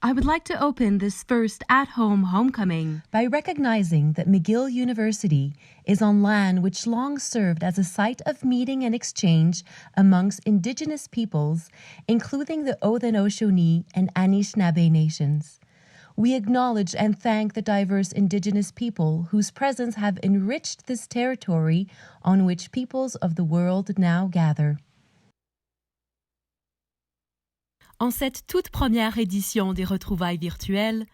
I would like to open this first at-home homecoming by recognizing that McGill University is on land which long served as a site of meeting and exchange amongst Indigenous peoples, including the Haudenosaunee and Anishinaabe nations. We acknowledge and thank the diverse Indigenous people whose presence have enriched this territory on which peoples of the world now gather. En cette toute première édition des retrouvailles virtuelles,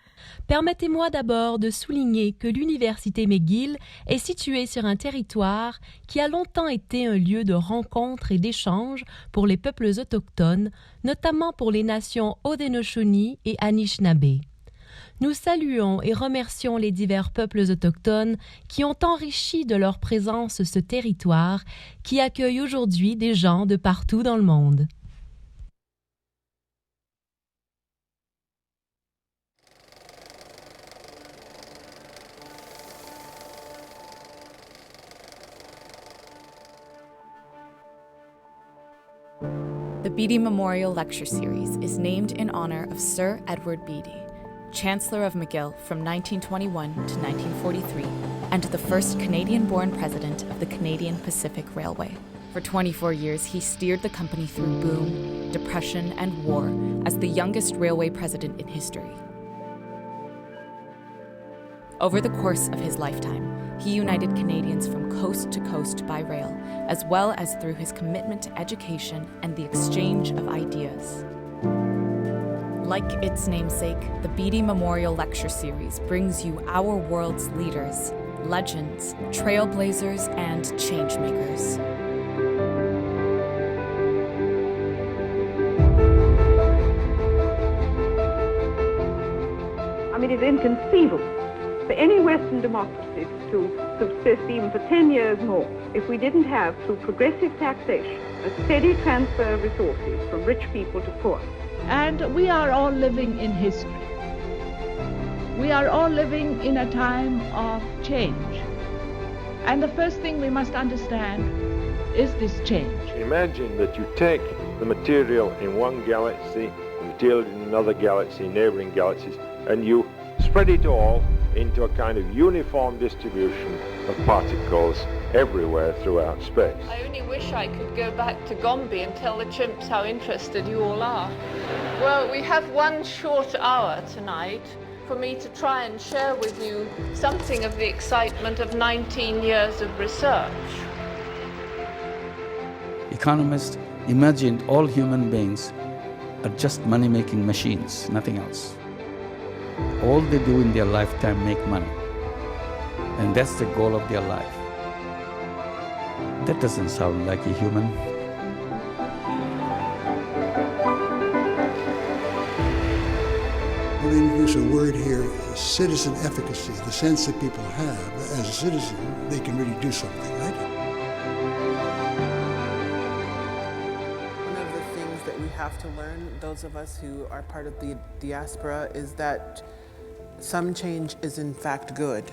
permettez-moi d'abord de souligner que l'Université McGill est située sur un territoire qui a longtemps été un lieu de rencontre et d'échange pour les peuples autochtones, notamment pour les nations Haudenosaunee et Anishinaabe. Nous saluons et remercions les divers peuples autochtones qui ont enrichi de leur présence ce territoire qui accueille aujourd'hui des gens de partout dans le monde. The Beatty Memorial Lecture Series is named in honor of Sir Edward Beatty, Chancellor of McGill from 1921 to 1943, and the first Canadian-born president of the Canadian Pacific Railway. For 24 years, he steered the company through boom, depression, and war as the youngest railway president in history. Over the course of his lifetime, he united Canadians from coast to coast by rail, as well as through his commitment to education and the exchange of ideas. Like its namesake, the Beatty Memorial Lecture Series brings you our world's leaders, legends, trailblazers, and changemakers. I mean, it's inconceivable for any Western democracy to subsist even for 10 years more if we didn't have, through progressive taxation, a steady transfer of resources from rich people to poor. And we are all living in history. We are all living in a time of change. And the first thing we must understand is this change. Imagine that you take the material in one galaxy, the material in another galaxy, neighboring galaxies, and you spread it all into a kind of uniform distribution of particles everywhere throughout space. I only wish I could go back to Gombe and tell the chimps how interested you all are. Well, we have one short hour tonight for me to try and share with you something of the excitement of 19 years of research. Economists imagined all human beings are just money-making machines, nothing else. All they do in their lifetime make money. And that's the goal of their life. That doesn't sound like a human. I'm going to introduce a word here, citizen efficacy, the sense that people have as a citizen, they can really do something, right? One of the things that we have to learn, those of us who are part of the diaspora, is that some change is in fact good.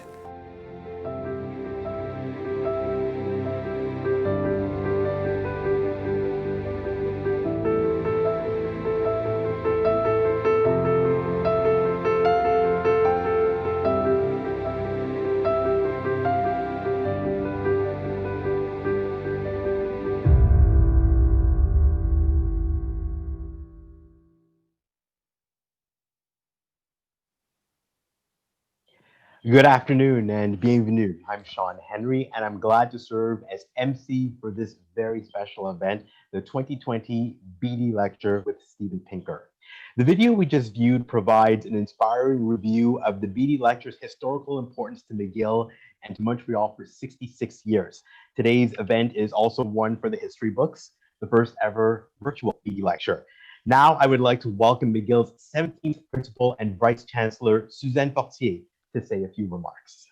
Good afternoon and bienvenue. I'm Sean Henry and I'm glad to serve as MC for this very special event, the 2020 Beatty Lecture with Steven Pinker. The video we just viewed provides an inspiring review of the Beatty Lecture's historical importance to McGill and to Montreal for 66 years. Today's event is also one for the history books, the first ever virtual Beatty Lecture. Now I would like to welcome McGill's 17th Principal and Vice Chancellor, Suzanne Fortier, to say a few remarks.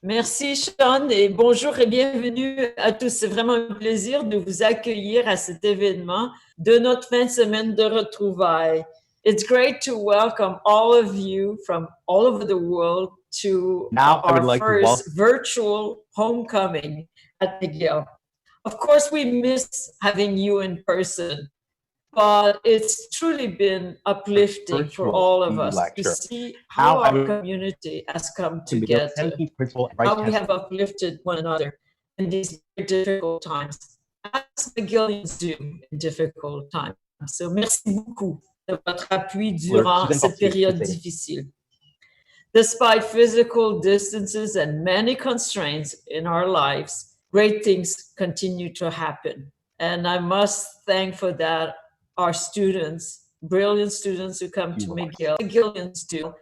Merci Sean et bonjour et bienvenue à tous. C'est vraiment un plaisir de vous accueillir à cet événement de notre fin de semaine de retrouvailles. It's great to welcome all of you from all over the world to our first virtual homecoming at McGill. Of course, we miss having you in person. but it's truly been uplifting for all of Beatty us to lecture. see How how I our would community has come to McGill's together, 17th principle and vice how we chancellor have uplifted one another in these very difficult times, as McGillians do in difficult times. So merci beaucoup de votre appui durant Suzanne cette Fortier to période say. difficile. Despite physical distances and many constraints in our lives, great things continue to happen. And I must thank for that our students, brilliant students who come to McGill, McGillians do,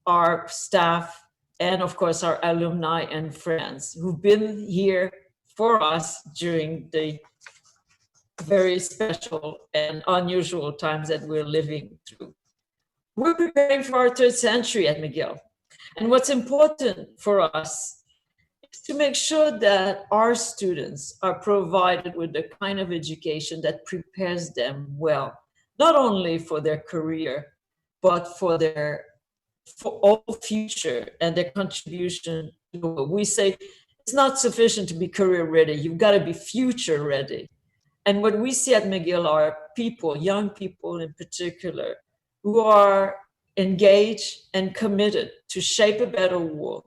our staff, and of course our alumni and friends who've been here for us during the very special and unusual times that we're living through. We're preparing for our third century at McGill. And what's important for us is to make sure that our students are provided with the kind of education that prepares them well, not only for their career, but for all future and their contribution. We say it's not sufficient to be career ready, you've got to be future ready. And what we see at McGill are people, young people in particular, who are engaged and committed to shape a better world,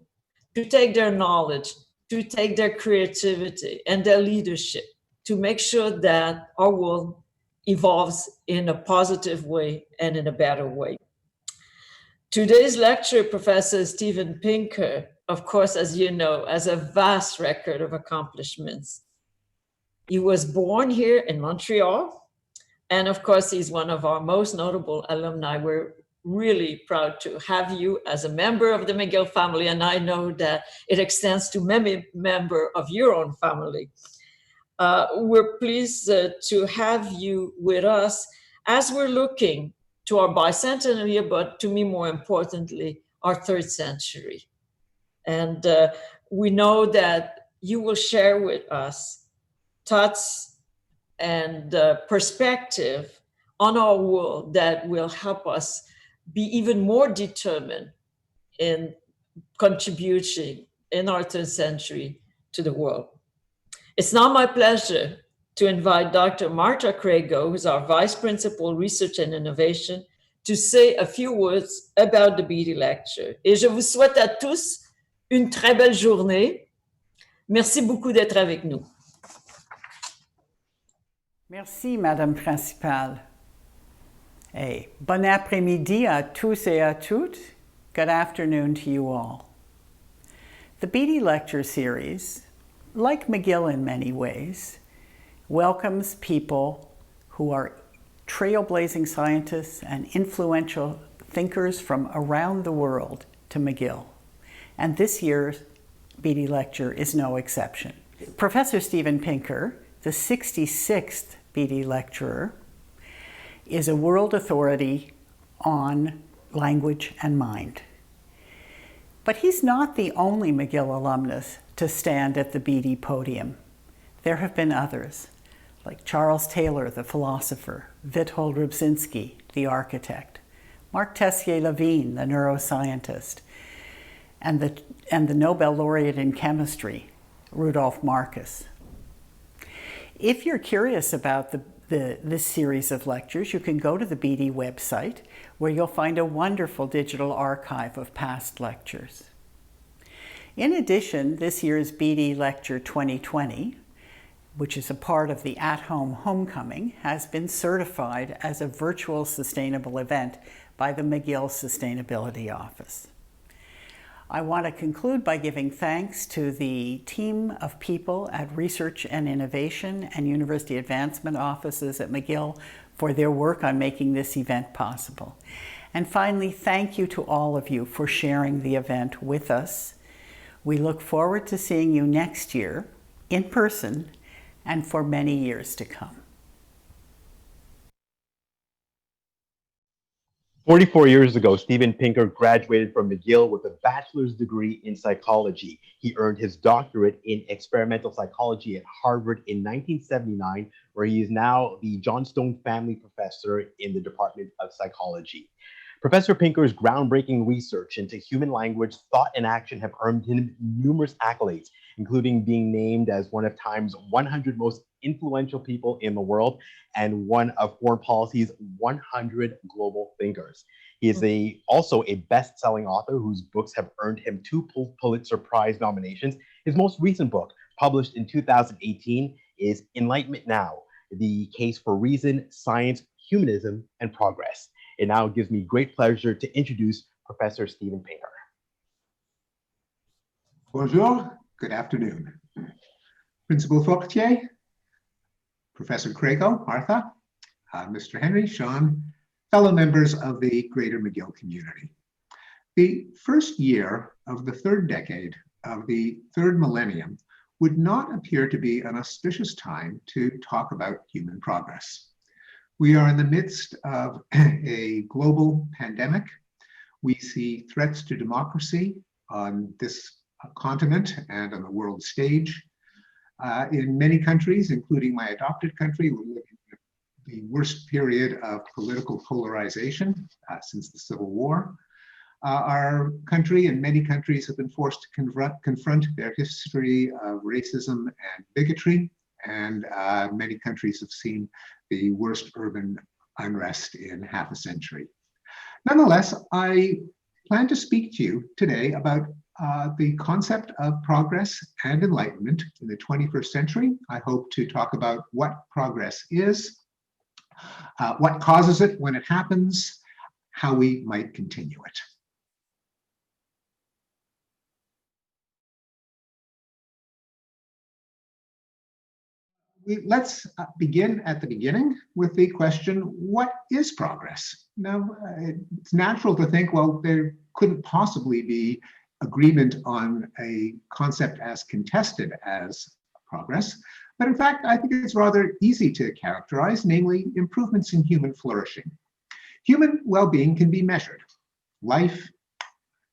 to take their knowledge, to take their creativity and their leadership, to make sure that our world evolves in a positive way and in a better way. Today's lecturer, Professor Steven Pinker, of course, as you know, has a vast record of accomplishments. He was born here in Montreal, and of course, he's one of our most notable alumni. We're really proud to have you as a member of the McGill family, and I know that it extends to many members of your own family. We're pleased to have you with us as we're looking to our bicentennial year, but to me, more importantly, our third century. And we know that you will share with us thoughts and perspective on our world that will help us be even more determined in contributing in our third century to the world. It's now my pleasure to invite Dr. Marta Crago, who's our Vice Principal Research and Innovation, to say a few words about the Beatty Lecture. Et je vous souhaite à tous une très belle journée. Merci beaucoup d'être avec nous. Merci, Madame Principale. Hey, bon après-midi à tous et à toutes. Good afternoon to you all. The Beatty Lecture Series, like McGill in many ways, welcomes people who are trailblazing scientists and influential thinkers from around the world to McGill. And this year's Beatty Lecture is no exception. Professor Steven Pinker, the 66th Beatty Lecturer, is a world authority on language and mind. But he's not the only McGill alumnus to stand at the Beatty podium. There have been others, like Charles Taylor, the philosopher, Witold Rybczynski, the architect, Marc Tessier-Lavigne, the neuroscientist, and the Nobel laureate in chemistry, Rudolf Marcus. If you're curious about this series of lectures, you can go to the Beatty website, where you'll find a wonderful digital archive of past lectures. In addition, this year's Beatty Lecture 2020, which is a part of the at-home homecoming, has been certified as a virtual sustainable event by the McGill Sustainability Office. I want to conclude by giving thanks to the team of people at Research and Innovation and University Advancement Offices at McGill for their work on making this event possible. And finally, thank you to all of you for sharing the event with us. We look forward to seeing you next year in person and for many years to come. 44 years ago, Steven Pinker graduated from McGill with a bachelor's degree in psychology. He earned his doctorate in experimental psychology at Harvard in 1979, where he is now the Johnstone Family Professor in the Department of Psychology. Professor Pinker's groundbreaking research into human language, thought, and action have earned him numerous accolades, including being named as one of Time's 100 most influential people in the world and one of foreign policy's 100 global thinkers. He is also a best-selling author whose books have earned him 2 Pulitzer Prize nominations. His most recent book, published in 2018, is Enlightenment Now: The Case for Reason, Science, Humanism, and Progress. It now gives me great pleasure to introduce Professor Steven Pinker. Bonjour, good afternoon. Principal Fortier, Professor Crago, Martha, Mr. Henry, Sean, fellow members of the Greater McGill community. The first year of the third decade of the third millennium would not appear to be an auspicious time to talk about human progress. We are in the midst of a global pandemic. We see threats to democracy on this continent and on the world stage. In many countries, including my adopted country, we're living in the worst period of political polarization since the Civil War. Our country and many countries have been forced to confront their history of racism and bigotry, and many countries have seen the worst urban unrest in half a century. Nonetheless, I plan to speak to you today about the concept of progress and enlightenment in the 21st century. I hope to talk about what progress is, what causes it when it happens, how we might continue it. Let's begin at the beginning with the question, what is progress? Now, it's natural to think, well, there couldn't possibly be agreement on a concept as contested as progress. But in fact, I think it's rather easy to characterize, namely improvements in human flourishing. Human well-being can be measured. Life,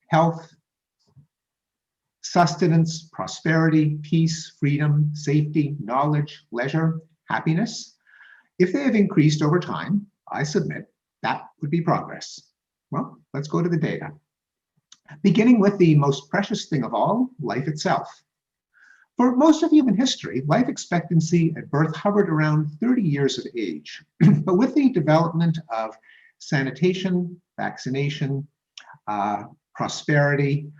health, sustenance, prosperity, peace, freedom, safety, knowledge, leisure, happiness. If they have increased over time, I submit that would be progress. Well, let's go to the data. Beginning with the most precious thing of all, life itself. For most of human history, life expectancy at birth hovered around 30 years of age. But with the development of sanitation, vaccination, prosperity,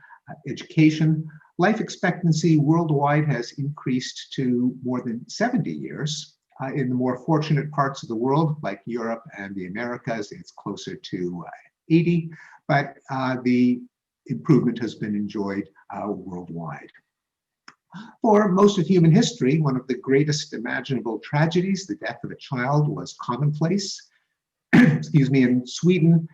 education, life expectancy worldwide has increased to more than 70 years. In the more fortunate parts of the world, like Europe and the Americas, it's closer to 80, but the improvement has been enjoyed worldwide. For most of human history, one of the greatest imaginable tragedies, the death of a child, was commonplace. Excuse me, in Sweden,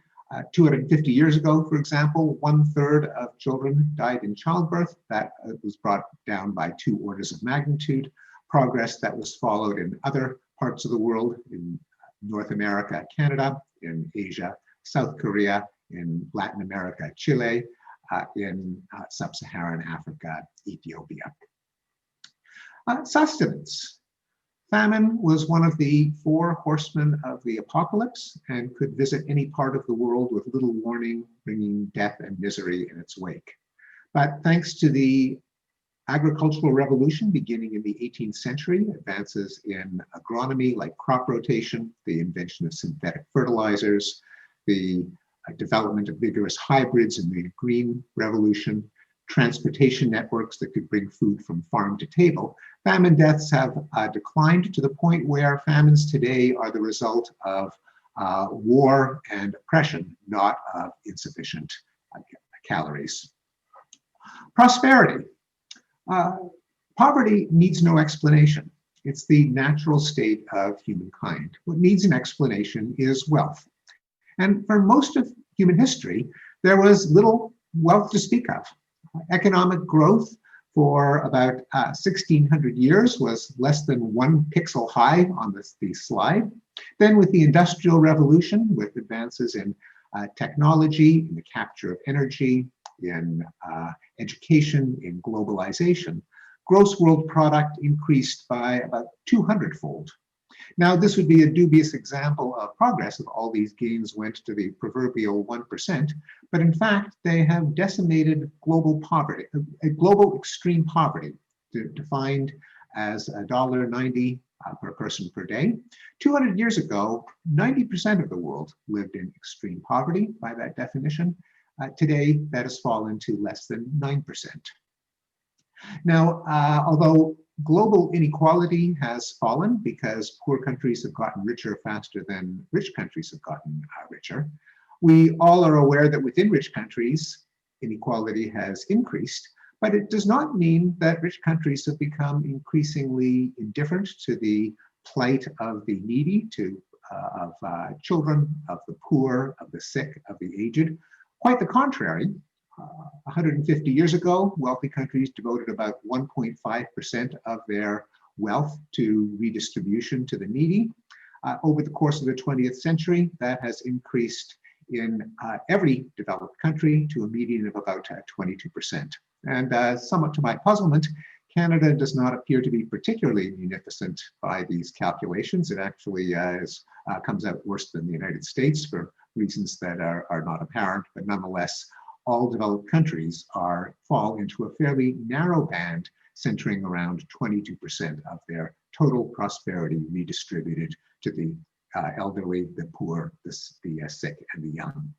250 years ago, for example, 1/3 of children died in childbirth. That was brought down by 2 orders of magnitude. Progress that was followed in other parts of the world, in North America, Canada, in Asia, South Korea, in Latin America, Chile, in sub-Saharan Africa, Ethiopia. Sustenance. Famine was one of the 4 horsemen of the apocalypse and could visit any part of the world with little warning, bringing death and misery in its wake. But thanks to the agricultural revolution beginning in the 18th century, advances in agronomy like crop rotation, the invention of synthetic fertilizers, the development of vigorous hybrids in the green revolution, transportation networks that could bring food from farm to table, famine deaths have declined to the point where famines today are the result of war and oppression, not of insufficient calories. Prosperity. Poverty needs no explanation. It's the natural state of humankind. What needs an explanation is wealth. And for most of human history, there was little wealth to speak of. Economic growth for about 1,600 years was less than 1 pixel high on the slide. Then with the Industrial Revolution, with advances in technology, in the capture of energy, in education, in globalization, gross world product increased by about 200-fold. Now, this would be a dubious example of progress if all these gains went to the proverbial 1%, but in fact, they have decimated global poverty, global extreme poverty, defined as $1.90 per person per day. 200 years ago, 90% of the world lived in extreme poverty by that definition. Today, that has fallen to less than 9%. Now, although global inequality has fallen because poor countries have gotten richer faster than rich countries have gotten richer, we all are aware that within rich countries, inequality has increased, but it does not mean that rich countries have become increasingly indifferent to the plight of the needy, of children, of the poor, of the sick, of the aged. Quite the contrary. 150 years ago, wealthy countries devoted about 1.5% of their wealth to redistribution to the needy. Over the course of the 20th century, that has increased in every developed country to a median of about 22%. And somewhat to my puzzlement, Canada does not appear to be particularly munificent by these calculations. It actually comes out worse than the United States for reasons that are not apparent, but nonetheless, all developed countries fall into a fairly narrow band centering around 22% of their total prosperity redistributed to the elderly, the poor, the sick, and the young.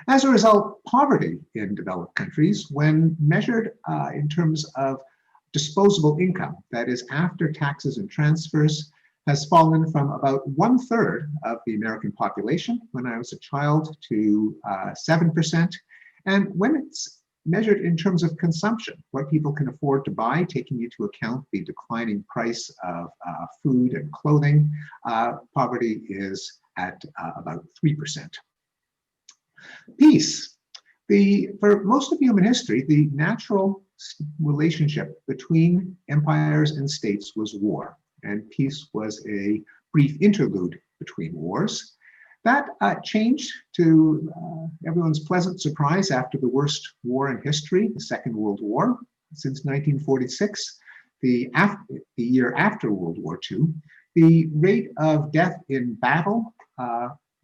As a result, poverty in developed countries, when measured in terms of disposable income, that is after taxes and transfers, has fallen from about 1/3 of the American population when I was a child to 7%. And when it's measured in terms of consumption, what people can afford to buy, taking into account the declining price of food and clothing, poverty is at about 3%. Peace. For most of human history, the natural relationship between empires and states was war, and peace was a brief interlude between wars. That changed to everyone's pleasant surprise after the worst war in history, the Second World War. Since 1946, the year after World War II, the rate of death in battle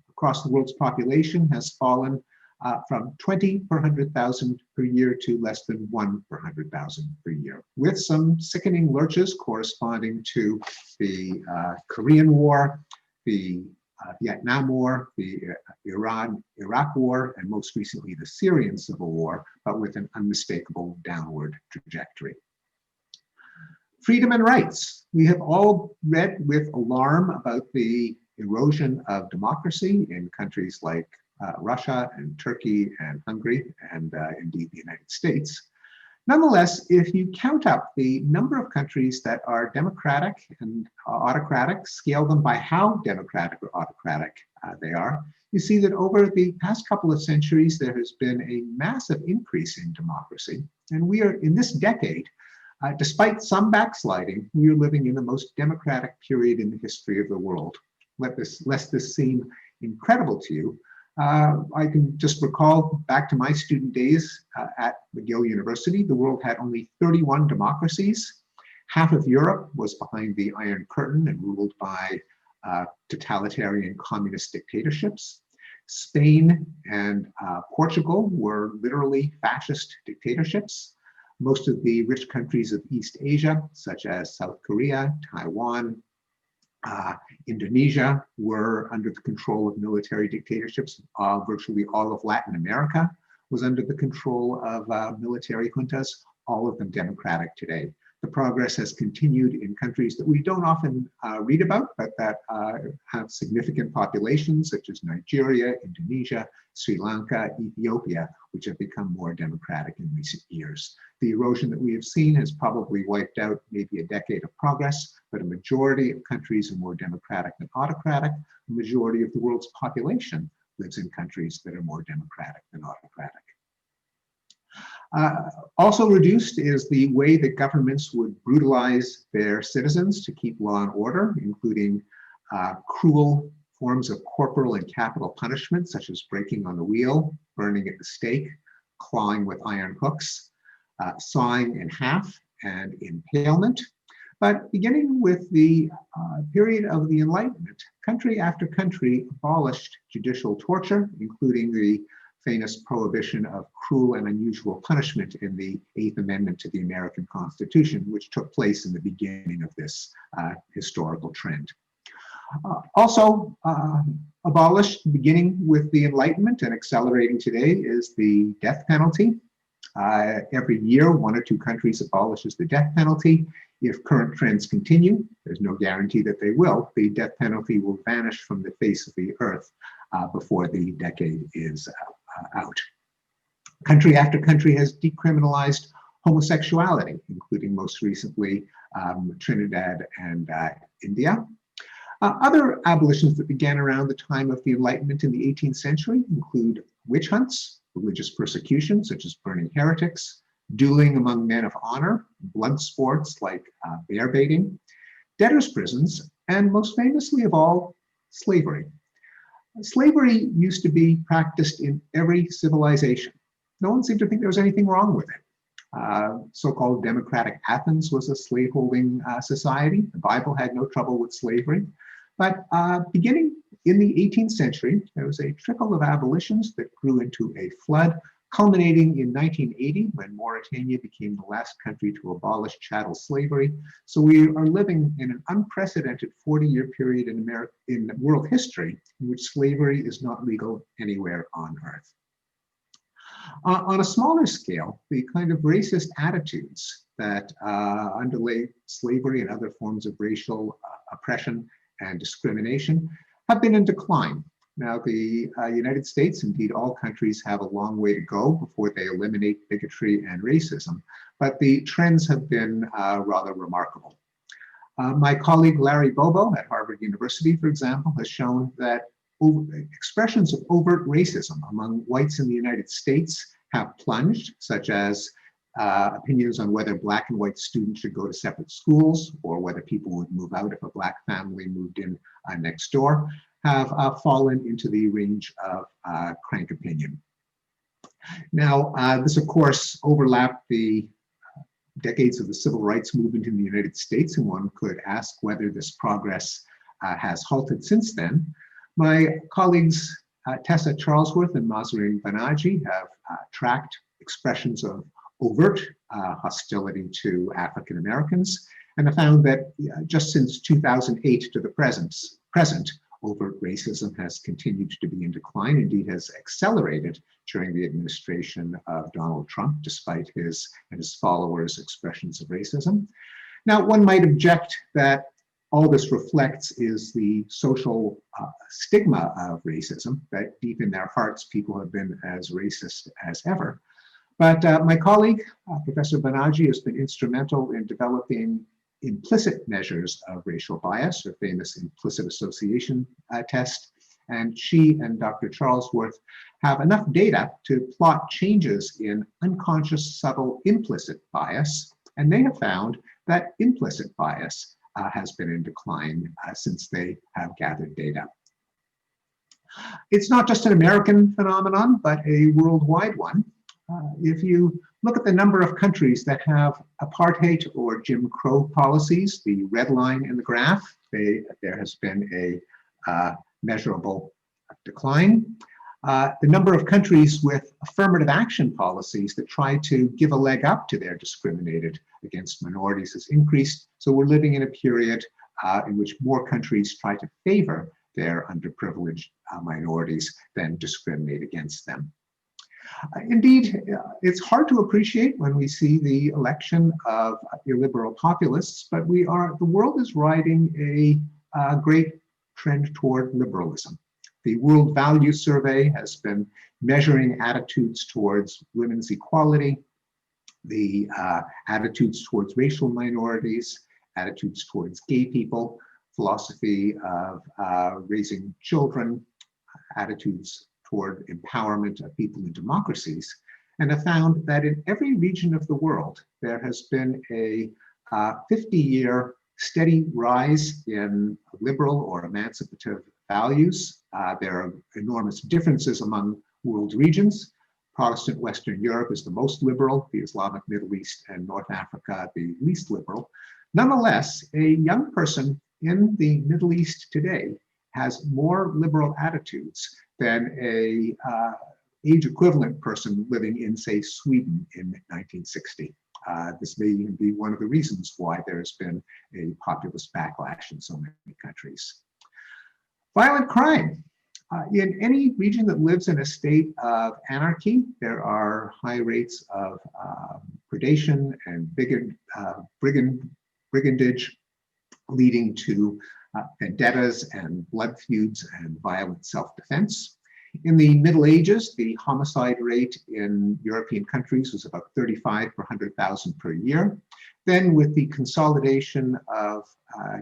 across the world's population has fallen from 20 per 100,000 per year to less than 1 per 100,000 per year, with some sickening lurches corresponding to the Korean War, the Vietnam War, the Iran-Iraq War, and most recently the Syrian Civil War, but with an unmistakable downward trajectory. Freedom and rights. We have all read with alarm about the erosion of democracy in countries like Russia and Turkey and Hungary and indeed the United States. Nonetheless, if you count up the number of countries that are democratic and autocratic, scale them by how democratic or autocratic they are, you see that over the past couple of centuries, there has been a massive increase in democracy. And we are in this decade, despite some backsliding, we are living in the most democratic period in the history of the world. Lest this seem incredible to you, I can just recall back to my student days at McGill University, the world had only 31 democracies. Half of Europe was behind the Iron Curtain and ruled by totalitarian communist dictatorships. Spain and Portugal were literally fascist dictatorships. Most of the rich countries of East Asia, such as South Korea, Taiwan, Indonesia, were under the control of military dictatorships. Virtually all of Latin America was under the control of military juntas, all of them democratic today. The progress has continued in countries that we don't often read about, but that have significant populations, such as Nigeria, Indonesia, Sri Lanka, Ethiopia, which have become more democratic in recent years. The erosion that we have seen has probably wiped out maybe a decade of progress, but a majority of countries are more democratic than autocratic. The majority of the world's population lives in countries that are more democratic than autocratic. Also reduced is the way that governments would brutalize their citizens to keep law and order, including cruel forms of corporal and capital punishment, such as breaking on the wheel, burning at the stake, clawing with iron hooks, sawing in half, and impalement. But beginning with the period of the Enlightenment, country after country abolished judicial torture, including the famous prohibition of cruel and unusual punishment in the Eighth Amendment to the American Constitution, which took place in the beginning of this historical trend. Also abolished, beginning with the Enlightenment and accelerating today, is the death penalty. Every year, 1 or 2 countries abolishes the death penalty. If current trends continue, there's no guarantee that they will, the death penalty will vanish from the face of the earth before the decade is out. Country after country has decriminalized homosexuality, including most recently Trinidad and India. Other abolitions that began around the time of the Enlightenment in the 18th century include witch hunts, religious persecution, such as burning heretics, dueling among men of honor, blood sports like bear baiting, debtors' prisons, and most famously of all, slavery. Slavery used to be practiced in every civilization. No one seemed to think there was anything wrong with it. So-called democratic Athens was a slaveholding society. The Bible had no trouble with slavery. But beginning in the 18th century, there was a trickle of abolitions that grew into a flood, culminating in 1980 when Mauritania became the last country to abolish chattel slavery. So we are living in an unprecedented 40-year period in world history in which slavery is not legal anywhere on earth. On a smaller scale, the kind of racist attitudes that underlay slavery and other forms of racial oppression and discrimination have been in decline. Now, the United States, indeed all countries, have a long way to go before they eliminate bigotry and racism, but the trends have been rather remarkable. My colleague Larry Bobo at Harvard University, for example, has shown that expressions of overt racism among whites in the United States have plunged, such as opinions on whether Black and white students should go to separate schools or whether people would move out if a Black family moved in next door, have fallen into the range of crank opinion. Now, this of course overlapped the decades of the civil rights movement in the United States, and one could ask whether this progress has halted since then. My colleagues Tessa Charlesworth and Mahzarin Banaji have tracked expressions of overt hostility to African Americans, and have found that just since 2008 to the present, overt racism has continued to be in decline, indeed has accelerated during the administration of Donald Trump, despite his and his followers' expressions of racism. Now, one might object that all this reflects is the social stigma of racism, that deep in their hearts, people have been as racist as ever. But my colleague, Professor Banaji, has been instrumental in developing implicit measures of racial bias, her famous implicit association test. And she and Dr. Charlesworth have enough data to plot changes in unconscious, subtle, implicit bias. And they have found that implicit bias has been in decline since they have gathered data. It's not just an American phenomenon, but a worldwide one. If you look at the number of countries that have apartheid or Jim Crow policies, the red line in the graph, there has been a measurable decline. The number of countries with affirmative action policies that try to give a leg up to their discriminated against minorities has increased. So we're living in a period in which more countries try to favor their underprivileged minorities than discriminate against them. Indeed, it's hard to appreciate when we see the election of illiberal populists, but the world is riding a great trend toward liberalism. The World Values Survey has been measuring attitudes towards women's equality, the attitudes towards racial minorities, attitudes towards gay people, philosophy of raising children, attitudes toward empowerment of people in democracies, and have found that in every region of the world, there has been a 50-year steady rise in liberal or emancipative values. There are enormous differences among world regions. Protestant Western Europe is the most liberal, the Islamic Middle East and North Africa the least liberal. Nonetheless, a young person in the Middle East today has more liberal attitudes than a age equivalent person living in, say, Sweden in 1960. This may even be one of the reasons why there's been a populist backlash in so many countries. Violent crime. In any region that lives in a state of anarchy, there are high rates of predation and brigandage, leading to vendettas and blood feuds and violent self-defense. In the Middle Ages, the homicide rate in European countries was about 35 per 100,000 per year. Then with the consolidation of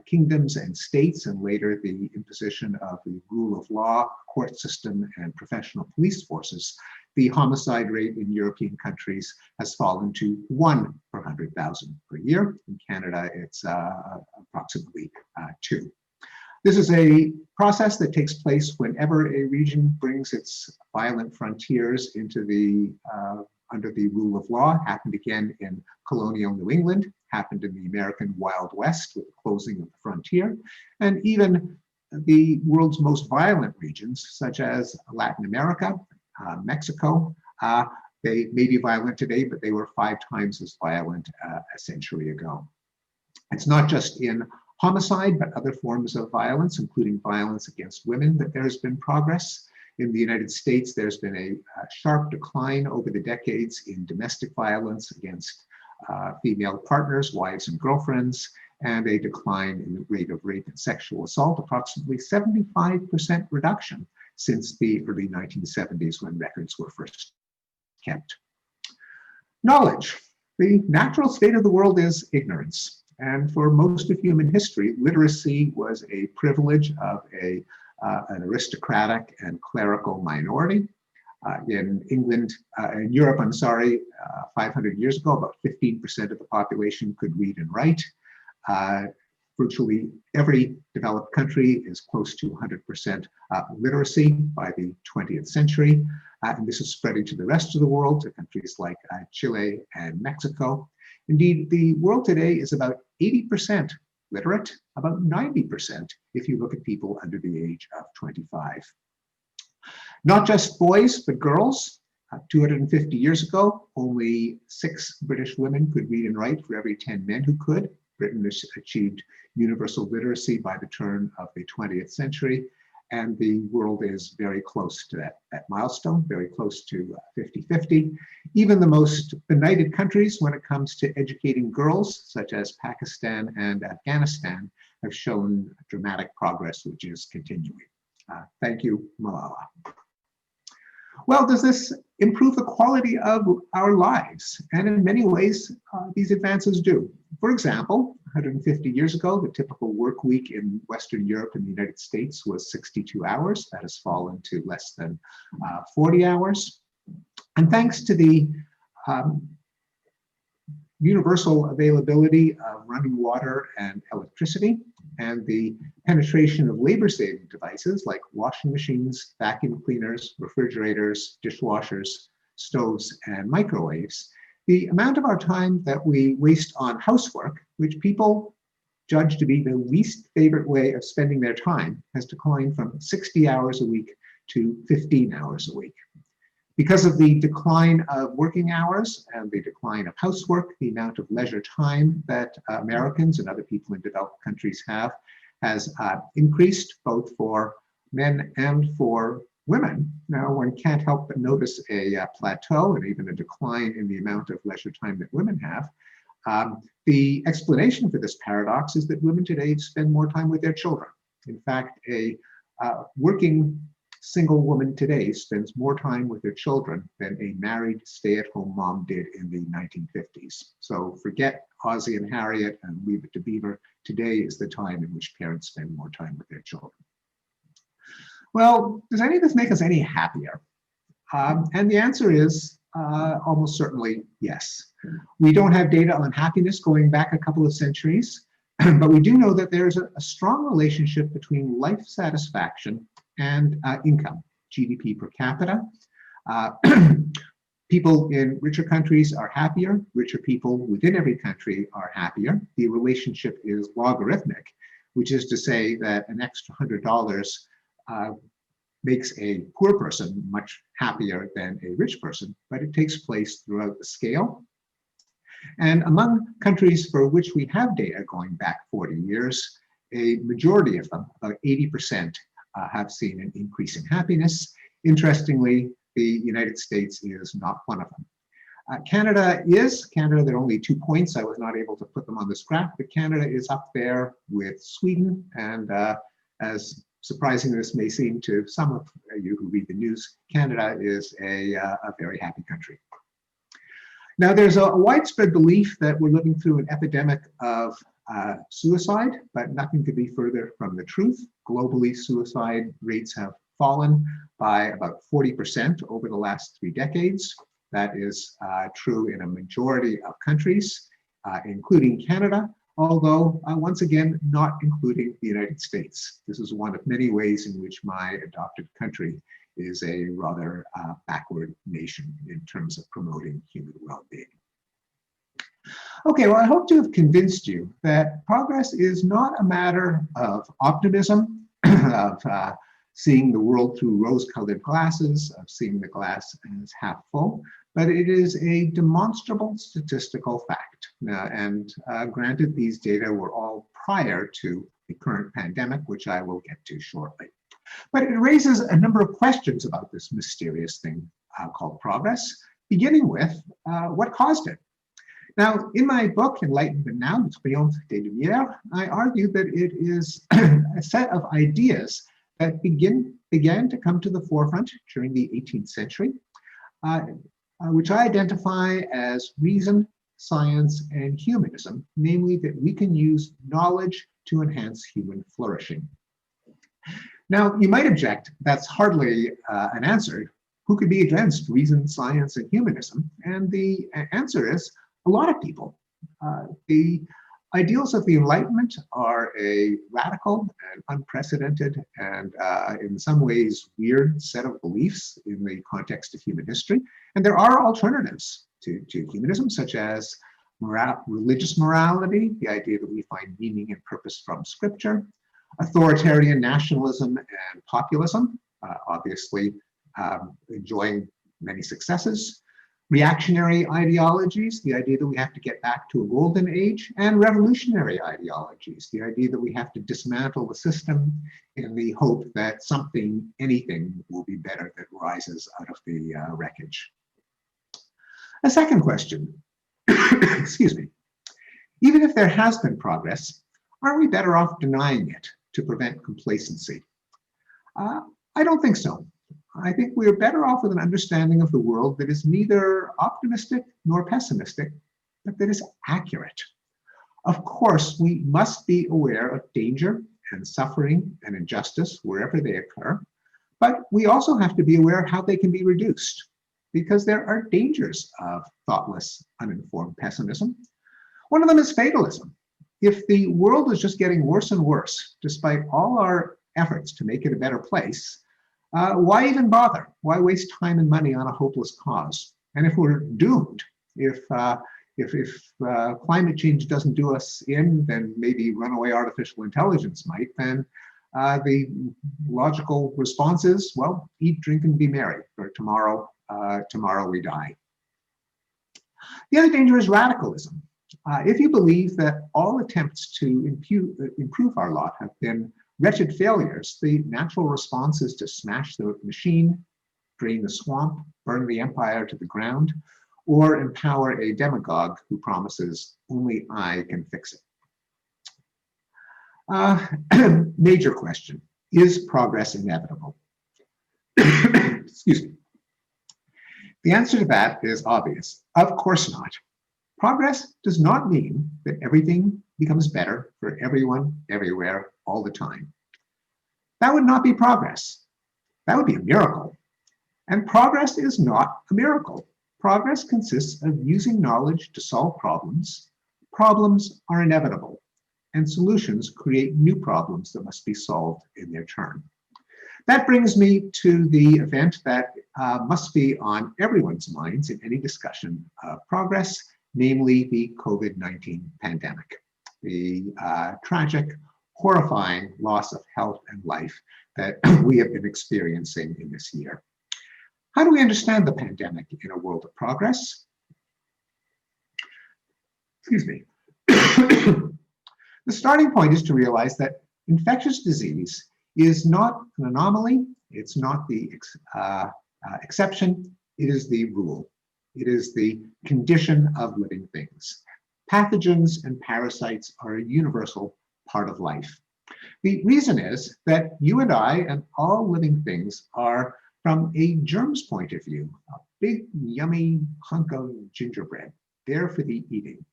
kingdoms and states, and later the imposition of the rule of law, court system, and professional police forces, the homicide rate in European countries has fallen to 1 per 100,000 per year. In Canada, it's approximately 2. This is a process that takes place whenever a region brings its violent frontiers into the under the rule of law. Happened again in colonial New England, happened in the American Wild West with the closing of the frontier, and even the world's most violent regions, such as Latin America, Mexico, they may be violent today, but they were 5 times as violent a century ago. It's not just in homicide, but other forms of violence, including violence against women, that there has been progress. In the United States, there's been a sharp decline over the decades in domestic violence against female partners, wives and girlfriends, and a decline in the rate of rape and sexual assault, approximately 75% reduction since the early 1970s when records were first kept. Knowledge. The natural state of the world is ignorance. And for most of human history, literacy was a privilege of an aristocratic and clerical minority. In England, in Europe, 500 years ago, about 15% of the population could read and write. Virtually every developed country is close to 100% literacy by the 20th century. And this is spreading to the rest of the world, to countries like Chile and Mexico. Indeed, the world today is about 80% literate, about 90% if you look at people under the age of 25. Not just boys, but girls. 250 years ago, only 6 British women could read and write for every 10 men who could. Britain has achieved universal literacy by the turn of the 20th century, and the world is very close to that milestone, very close to 50-50. Even the most benighted countries when it comes to educating girls, such as Pakistan and Afghanistan, have shown dramatic progress, which is continuing. Thank you, Malala. Well, does this improve the quality of our lives? And in many ways, these advances do. For example, 150 years ago, the typical work week in Western Europe and the United States was 62 hours. That has fallen to less than 40 hours. And thanks to the universal availability of running water and electricity, and the penetration of labor-saving devices like washing machines, vacuum cleaners, refrigerators, dishwashers, stoves, and microwaves, the amount of our time that we waste on housework, which people judge to be the least favorite way of spending their time, has declined from 60 hours a week to 15 hours a week. Because of the decline of working hours and the decline of housework, the amount of leisure time that Americans and other people in developed countries have has increased both for men and for women. Now, one can't help but notice a plateau and even a decline in the amount of leisure time that women have. The explanation for this paradox is that women today spend more time with their children. In fact, a working single woman today spends more time with their children than a married stay-at-home mom did in the 1950s. So forget Ozzie and Harriet and leave it to Beaver. Today is the time in which parents spend more time with their children. Well, does any of this make us any happier? And the answer is almost certainly yes. We don't have data on happiness going back a couple of centuries, but we do know that there's a strong relationship between life satisfaction and income, GDP per capita. People in richer countries are happier. Richer people within every country are happier. The relationship is logarithmic, which is to say that an extra $100 makes a poor person much happier than a rich person, but it takes place throughout the scale. And among countries for which we have data going back 40 years, a majority of them, about 80%, have seen an increase in happiness. Interestingly, the United States is not one of them. Canada, there are only 2 points. I was not able to put them on this graph, but Canada is up there with Sweden. And as surprising as this may seem to some of you who read the news, Canada is a very happy country. Now, there's a widespread belief that we're living through an epidemic of suicide, but nothing could be further from the truth. Globally, suicide rates have fallen by about 40% over the last 3 decades. That is true in a majority of countries, including Canada, although once again, not including the United States. This is one of many ways in which my adopted country is a rather backward nation in terms of promoting human well-being. Okay, well, I hope to have convinced you that progress is not a matter of optimism, of seeing the world through rose-colored glasses, of seeing the glass as half full, but it is a demonstrable statistical fact. And granted, these data were all prior to the current pandemic, which I will get to shortly. But it raises a number of questions about this mysterious thing called progress, beginning with what caused it. Now, in my book, Enlightenment Now, Expérience des Lumières, I argue that it is a set of ideas that began to come to the forefront during the 18th century, which I identify as reason, science, and humanism, namely that we can use knowledge to enhance human flourishing. Now, you might object, that's hardly an answer. Who could be against reason, science, and humanism? And the answer is a lot of people. The ideals of the Enlightenment are a radical and unprecedented and in some ways weird set of beliefs in the context of human history. And there are alternatives to humanism, such as religious morality, the idea that we find meaning and purpose from scripture, authoritarian nationalism and populism, obviously enjoying many successes, reactionary ideologies, the idea that we have to get back to a golden age, and revolutionary ideologies, the idea that we have to dismantle the system in the hope that something, anything, will be better that rises out of the wreckage. A second question, excuse me, even if there has been progress, aren't we better off denying it to prevent complacency? I don't think so. I think we're better off with an understanding of the world that is neither optimistic nor pessimistic, but that is accurate. Of course, we must be aware of danger and suffering and injustice wherever they occur, but we also have to be aware of how they can be reduced, because there are dangers of thoughtless, uninformed pessimism. One of them is fatalism. If the world is just getting worse and worse, despite all our efforts to make it a better place, why even bother? Why waste time and money on a hopeless cause? And if we're doomed, if climate change doesn't do us in, then maybe runaway artificial intelligence might, then the logical response is, well, eat, drink, and be merry, for tomorrow we die. The other danger is radicalism. If you believe that all attempts to improve our lot have been wretched failures, the natural response is to smash the machine, drain the swamp, burn the empire to the ground, or empower a demagogue who promises only I can fix it. Major question, is progress inevitable? Excuse me. The answer to that is obvious. Of course not. Progress does not mean that everything becomes better for everyone, everywhere, all the time. That would not be progress. That would be a miracle. And progress is not a miracle. Progress consists of using knowledge to solve problems. Problems are inevitable, and solutions create new problems that must be solved in their turn. That brings me to the event that must be on everyone's minds in any discussion of progress, namely the COVID-19 pandemic. The tragic, horrifying loss of health and life that we have been experiencing in this year. How do we understand the pandemic in a world of progress? Excuse me. The starting point is to realize that infectious disease is not an anomaly, it's not the exception, it is the rule. It is the condition of living things. Pathogens and parasites are a universal part of life. The reason is that you and I and all living things are, from a germ's point of view, a big, yummy hunk of gingerbread, there for the eating.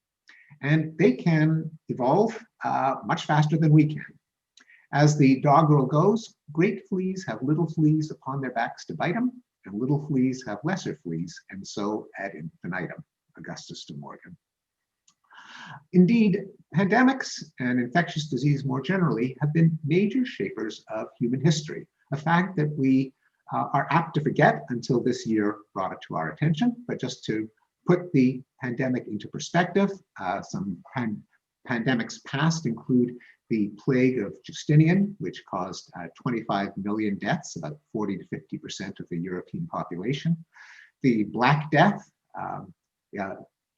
And they can evolve much faster than we can. As the doggerel goes, great fleas have little fleas upon their backs to bite them, and little fleas have lesser fleas, and so ad infinitum, Augustus de Morgan. Indeed, pandemics and infectious disease more generally have been major shapers of human history, a fact that we are apt to forget until this year brought it to our attention. But just to put the pandemic into perspective, some pandemics past include the plague of Justinian, which caused 25 million deaths, about 40 to 50% of the European population. The Black Death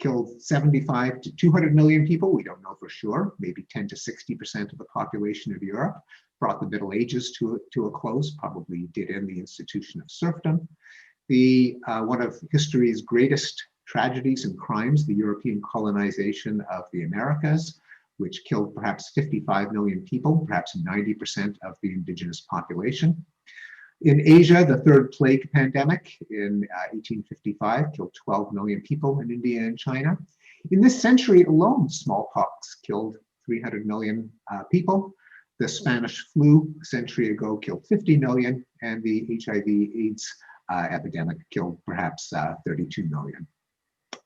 killed 75 to 200 million people. We don't know for sure, maybe 10 to 60% of the population of Europe. Brought the Middle Ages to a close, probably did end the institution of serfdom. One of history's greatest tragedies and crimes, the European colonization of the Americas, which killed perhaps 55 million people, perhaps 90% of the indigenous population. In Asia, the third plague pandemic in 1855 killed 12 million people in India and China. In this century alone, smallpox killed 300 million people. The Spanish flu a century ago killed 50 million, and the HIV/AIDS epidemic killed perhaps 32 million.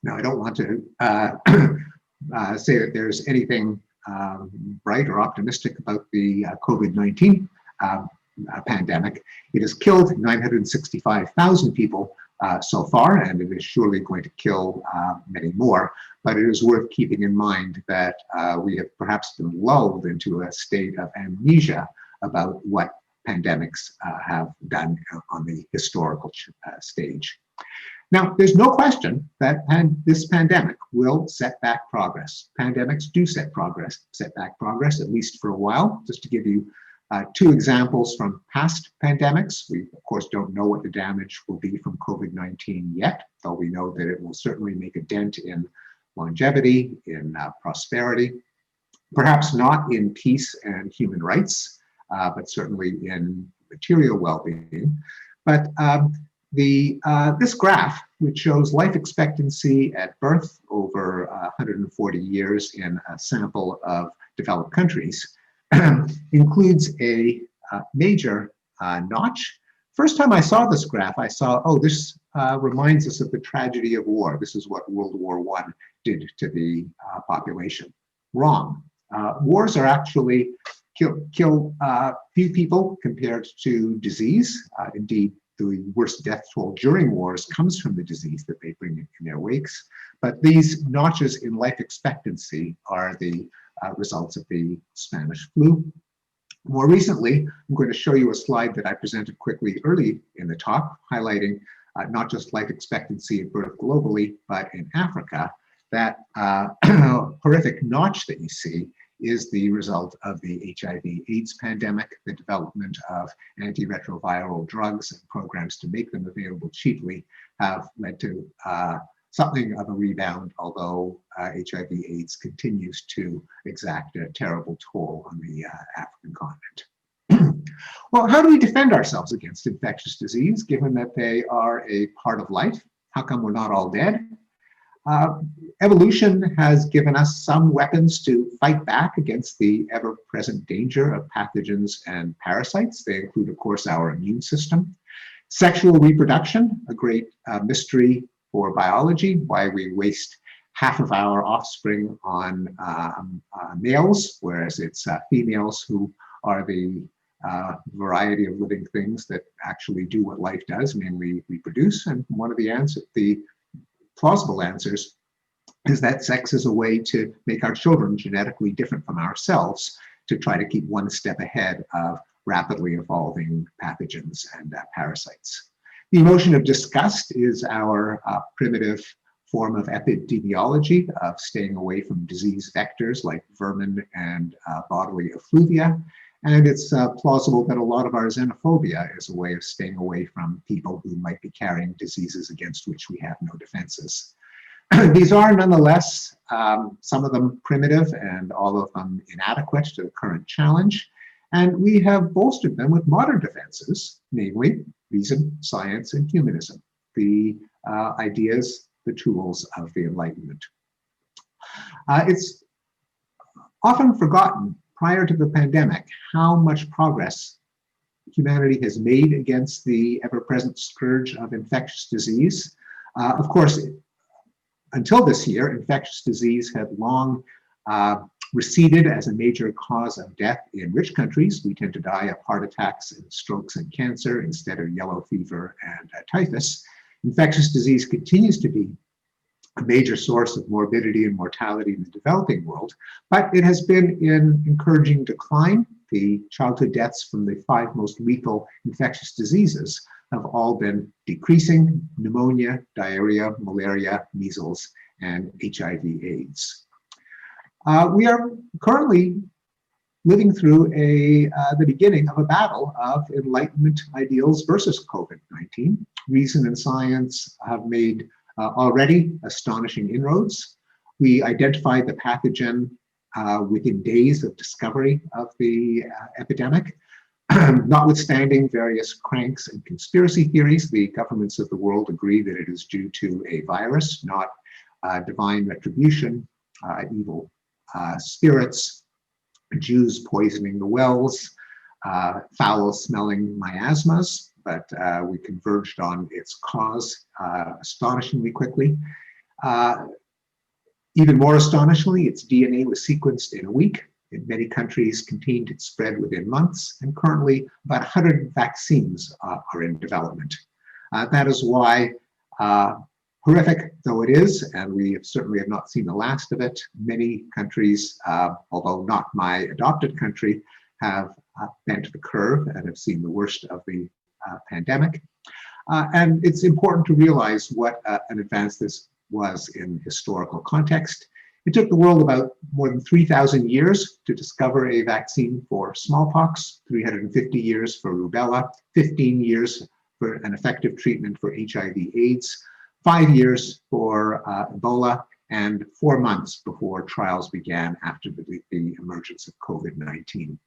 Now, I don't want to say that there's anything bright or optimistic about the COVID-19 pandemic. It has killed 965,000 people so far, and it is surely going to kill many more. But it is worth keeping in mind that we have perhaps been lulled into a state of amnesia about what pandemics have done on the historical stage. Now, there's no question that this pandemic will set back progress. Pandemics do set back progress, at least for a while. Just to give you two examples from past pandemics. We, of course, don't know what the damage will be from COVID-19 yet, though we know that it will certainly make a dent in longevity, in prosperity, perhaps not in peace and human rights, but certainly in material well-being. But this graph, which shows life expectancy at birth over 140 years in a sample of developed countries, includes a major notch. First time I saw this graph, I saw, oh, this reminds us of the tragedy of war. This is what World War I did to the population. Wrong. Wars are actually kill few people compared to disease. Indeed, the worst death toll during wars comes from the disease that they bring in their wakes. But these notches in life expectancy are the results of the Spanish flu. More recently, I'm going to show you a slide that I presented quickly early in the talk, highlighting not just life expectancy at birth globally, but in Africa. That horrific notch that you see is the result of the HIV/AIDS pandemic. The development of antiretroviral drugs and programs to make them available cheaply have led to something of a rebound, although HIV/AIDS continues to exact a terrible toll on the African continent. Well, how do we defend ourselves against infectious disease, given that they are a part of life? How come we're not all dead? Evolution has given us some weapons to fight back against the ever-present danger of pathogens and parasites. They include, of course, our immune system. Sexual reproduction, a great mystery for biology, why we waste half of our offspring on males, whereas it's females who are the variety of living things that actually do what life does, mainly reproduce. And one of the plausible answers is that sex is a way to make our children genetically different from ourselves to try to keep one step ahead of rapidly evolving pathogens and parasites. The emotion of disgust is our primitive form of epidemiology, of staying away from disease vectors like vermin and bodily effluvia. And it's plausible that a lot of our xenophobia is a way of staying away from people who might be carrying diseases against which we have no defenses. These are nonetheless, some of them primitive and all of them inadequate to the current challenge. And we have bolstered them with modern defenses, namely reason, science, and humanism, the ideas, the tools of the Enlightenment. It's often forgotten prior to the pandemic how much progress humanity has made against the ever-present scourge of infectious disease. Of course, until this year, infectious disease had long receded as a major cause of death in rich countries. We tend to die of heart attacks and strokes and cancer instead of yellow fever and typhus. Infectious disease continues to be a major source of morbidity and mortality in the developing world, but it has been in encouraging decline. The childhood deaths from the 5 most lethal infectious diseases have all been decreasing: pneumonia, diarrhea, malaria, measles, and HIV/AIDS. We are currently living through the beginning of a battle of Enlightenment ideals versus COVID-19. Reason and science have made already astonishing inroads. We identified the pathogen within days of discovery of the epidemic. Notwithstanding various cranks and conspiracy theories, the governments of the world agree that it is due to a virus, not divine retribution, evil spirits, Jews poisoning the wells, foul-smelling miasmas, but we converged on its cause astonishingly quickly. Even more astonishingly, its DNA was sequenced in a week. In many countries, contained its spread within months, and currently about 100 vaccines are in development. That is why, horrific though it is, and we certainly have not seen the last of it, many countries, although not my adopted country, have bent the curve and have seen the worst of the pandemic. And it's important to realize what an advance this was in historical context. It took the world about more than 3,000 years to discover a vaccine for smallpox, 350 years for rubella, 15 years for an effective treatment for HIV/AIDS, 5 years for Ebola, and 4 months before trials began after the emergence of COVID-19.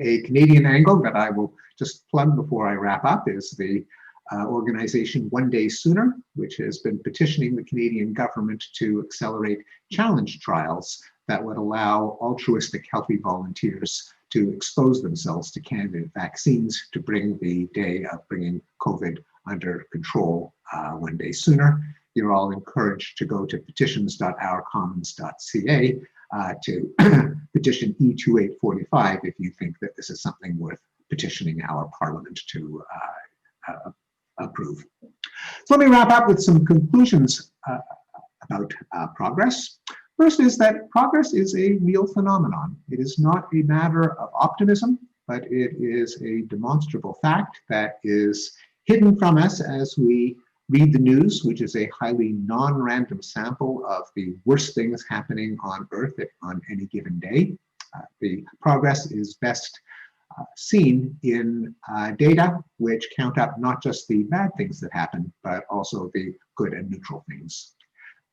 A Canadian angle that I will just plug before I wrap up is the organization One Day Sooner, which has been petitioning the Canadian government to accelerate challenge trials that would allow altruistic healthy volunteers to expose themselves to candidate vaccines to bring the day of bringing COVID under control one day sooner. You're all encouraged to go to petitions.ourcommons.ca to petition E2845 if you think that this is something worth petitioning our parliament to approve. So let me wrap up with some conclusions about progress. First is that progress is a real phenomenon. It is not a matter of optimism, but it is a demonstrable fact that is hidden from us as we read the news, which is a highly non-random sample of the worst things happening on Earth on any given day. The progress is best seen in data which count up not just the bad things that happen, but also the good and neutral things.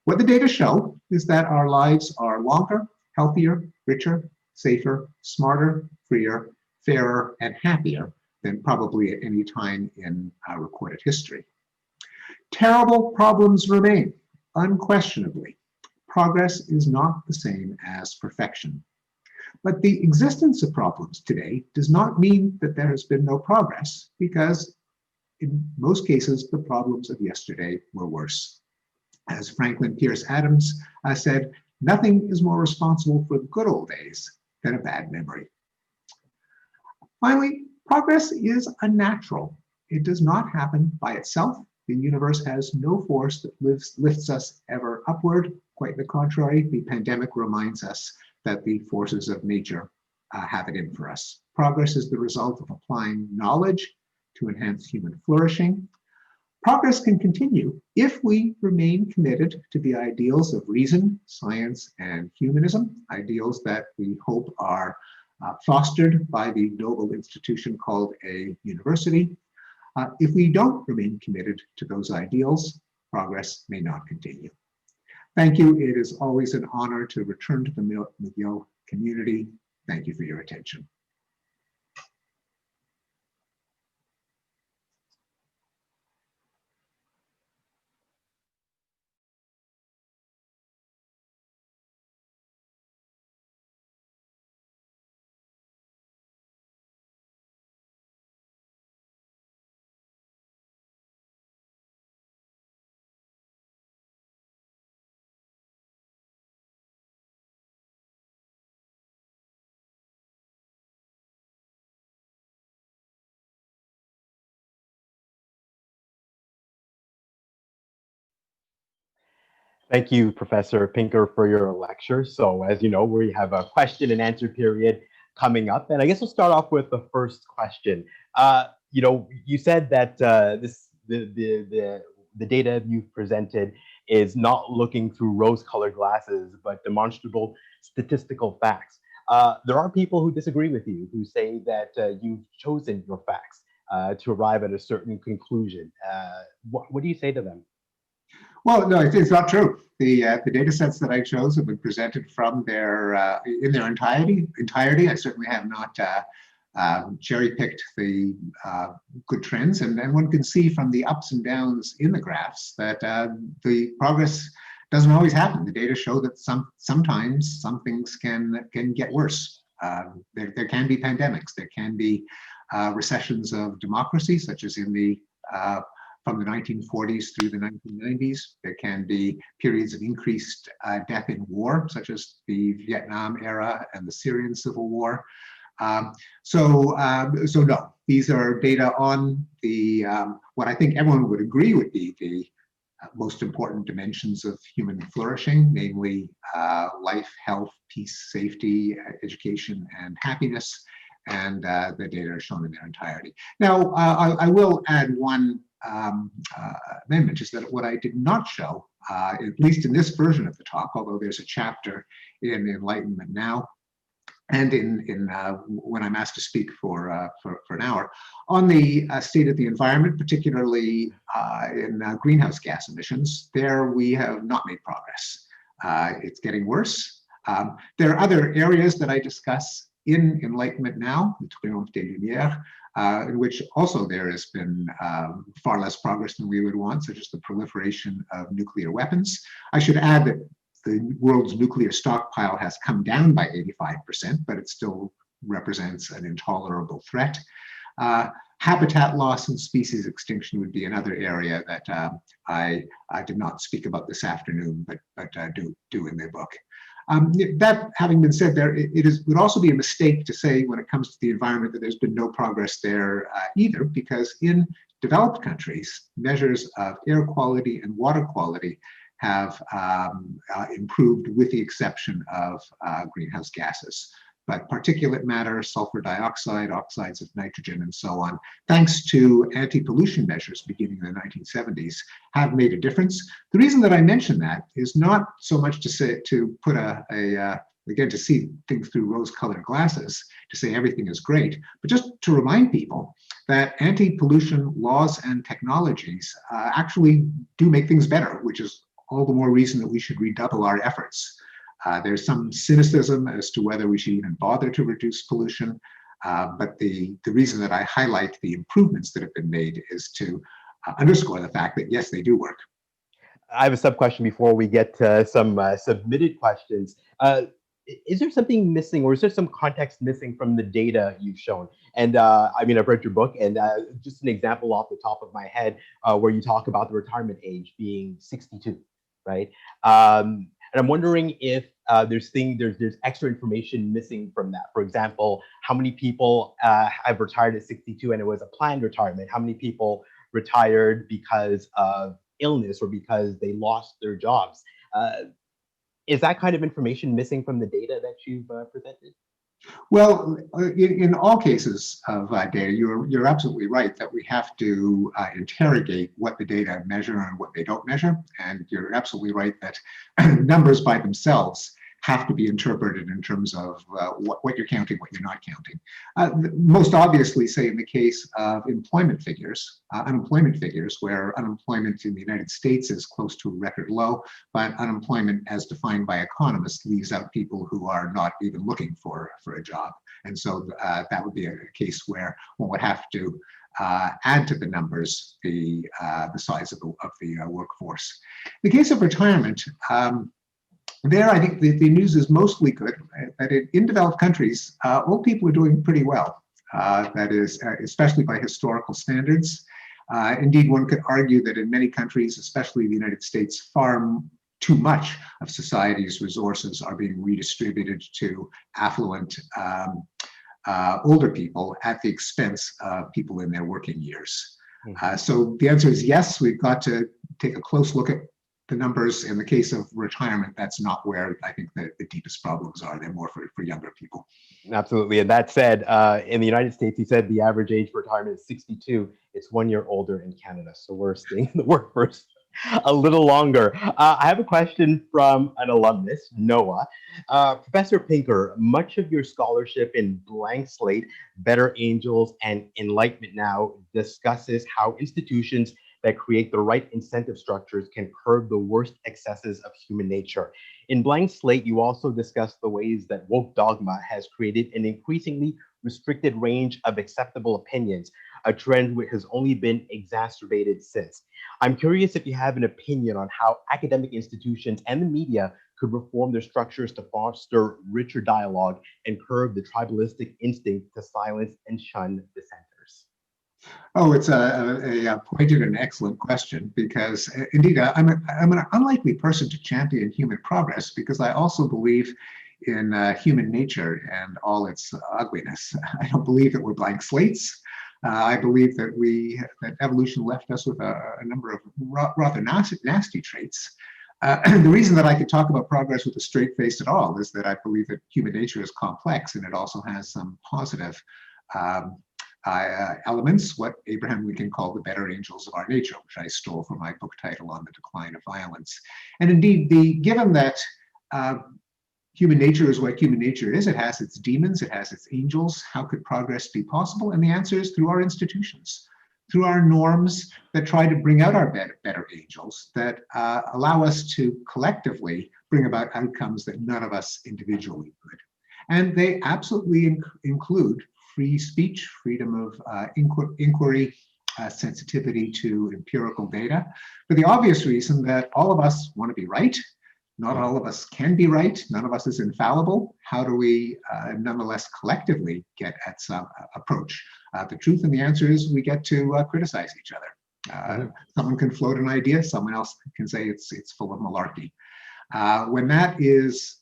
What the data show is that our lives are longer, healthier, richer, safer, smarter, freer, fairer, and happier than probably at any time in our recorded history. Terrible problems remain, unquestionably. Progress is not the same as perfection. But the existence of problems today does not mean that there has been no progress, because in most cases, the problems of yesterday were worse. As Franklin Pierce Adams said, nothing is more responsible for the good old days than a bad memory. Finally, progress is unnatural. It does not happen by itself. The universe has no force that lifts us ever upward. Quite the contrary, the pandemic reminds us that the forces of nature have it in for us. Progress is the result of applying knowledge to enhance human flourishing. Progress can continue if we remain committed to the ideals of reason, science, and humanism, ideals that we hope are fostered by the noble institution called a university. If we don't remain committed to those ideals, progress may not continue. Thank you. It is always an honor to return to the McGill community. Thank you for your attention. Thank you, Professor Pinker, for your lecture. So as you know, we have a question and answer period coming up. And I guess we'll start off with the first question. You said that the data you've presented is not looking through rose-colored glasses, but demonstrable statistical facts. There are people who disagree with you, who say that you've chosen your facts to arrive at a certain conclusion. What do you say to them? Well, no, it's not true. The data sets that I chose have been presented from in their entirety. I certainly have not cherry-picked the good trends, and one can see from the ups and downs in the graphs that the progress doesn't always happen. The data show that sometimes some things can get worse. There can be pandemics. There can be recessions of democracy, such as in the from the 1940s through the 1990s. There can be periods of increased death in war, such as the Vietnam era and the Syrian civil war. So no, these are data on the what I think everyone would agree would be the most important dimensions of human flourishing, namely life, health, peace, safety, education, and happiness. And the data are shown in their entirety. Now, I will add one amendment, is that what I did not show, at least in this version of the talk, although there's a chapter in Enlightenment Now, and when I'm asked to speak for an hour, on the state of the environment, particularly in greenhouse gas emissions, there we have not made progress. It's getting worse. There are other areas that I discuss in Enlightenment Now, the Triomphe des Lumières, in which also there has been far less progress than we would want, such as the proliferation of nuclear weapons. I should add that the world's nuclear stockpile has come down by 85%, but it still represents an intolerable threat. Habitat loss and species extinction would be another area that I did not speak about this afternoon, but do in the book. That having been said, would also be a mistake to say when it comes to the environment that there's been no progress there either, because in developed countries, measures of air quality and water quality have improved, with the exception of greenhouse gases. But particulate matter, sulfur dioxide, oxides of nitrogen, and so on, thanks to anti-pollution measures beginning in the 1970s, have made a difference. The reason that I mention that is not so much to put again, to see things through rose-colored glasses, to say everything is great, but just to remind people that anti-pollution laws and technologies actually do make things better, which is all the more reason that we should redouble our efforts. There's some cynicism as to whether we should even bother to reduce pollution, but the reason that I highlight the improvements that have been made is to underscore the fact that yes, they do work. I have a sub-question before we get to some submitted questions. Is there something missing, or is there some context missing from the data you've shown? And I mean, I've read your book, and just an example off the top of my head, where you talk about the retirement age being 62, right? And I'm wondering if there's extra information missing from that. For example, how many people have retired at 62 and it was a planned retirement? How many people retired because of illness or because they lost their jobs? Is that kind of information missing from the data that you've presented? Well, in all cases of data, you're absolutely right that we have to interrogate what the data measure and what they don't measure. And you're absolutely right that numbers by themselves have to be interpreted in terms of what you're counting, what you're not counting. Most obviously, say in the case of employment figures, unemployment figures, where unemployment in the United States is close to a record low, but unemployment as defined by economists leaves out people who are not even looking for a job. And so that would be a case where one would have to add to the numbers the size of the workforce. In the case of retirement, there, I think the news is mostly good. That in developed countries, old people are doing pretty well. That is, especially by historical standards. Indeed, one could argue that in many countries, especially the United States, far too much of society's resources are being redistributed to affluent older people at the expense of people in their working years. So the answer is yes, we've got to take a close look at the numbers. In the case of retirement, that's not where I think the deepest problems are. They're more for younger people. Absolutely. And that said, in the United States, he said the average age for retirement is 62. It's 1 year older in Canada. So we're staying in the workforce a little longer. I have a question from an alumnus, Noah. Professor Pinker, much of your scholarship in Blank Slate, Better Angels, and Enlightenment Now discusses how institutions that create the right incentive structures can curb the worst excesses of human nature. In Blank Slate, you also discuss the ways that woke dogma has created an increasingly restricted range of acceptable opinions, a trend which has only been exacerbated since. I'm curious if you have an opinion on how academic institutions and the media could reform their structures to foster richer dialogue and curb the tribalistic instinct to silence and shun dissenters. Oh, it's a pointed and excellent question, because indeed I'm an unlikely person to champion human progress, because I also believe in human nature and all its ugliness. I don't believe that we're blank slates. I believe that evolution left us with a number of rather nasty traits. The reason that I could talk about progress with a straight face at all is that I believe that human nature is complex, and it also has some positive elements, what Abraham Lincoln called the better angels of our nature, which I stole from my book title On the Decline of Violence. And indeed, given that human nature is what human nature is, it has its demons, it has its angels, how could progress be possible? And the answer is through our institutions, through our norms that try to bring out our better angels, that allow us to collectively bring about outcomes that none of us individually could. And they absolutely include free speech, freedom of inquiry, sensitivity to empirical data, for the obvious reason that all of us want to be right. Not all of us can be right. None of us is infallible. How do we nonetheless collectively get at some approach the truth? And the answer is we get to criticize each other. Someone can float an idea, someone else can say it's full of malarkey. When that is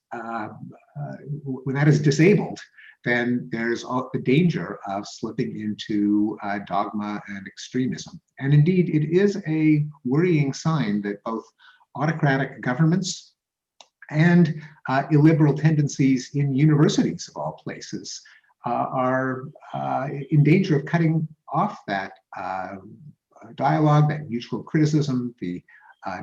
disabled, then there's the danger of slipping into dogma and extremism. And indeed, it is a worrying sign that both autocratic governments and illiberal tendencies in universities of all places are in danger of cutting off that dialogue, that mutual criticism, the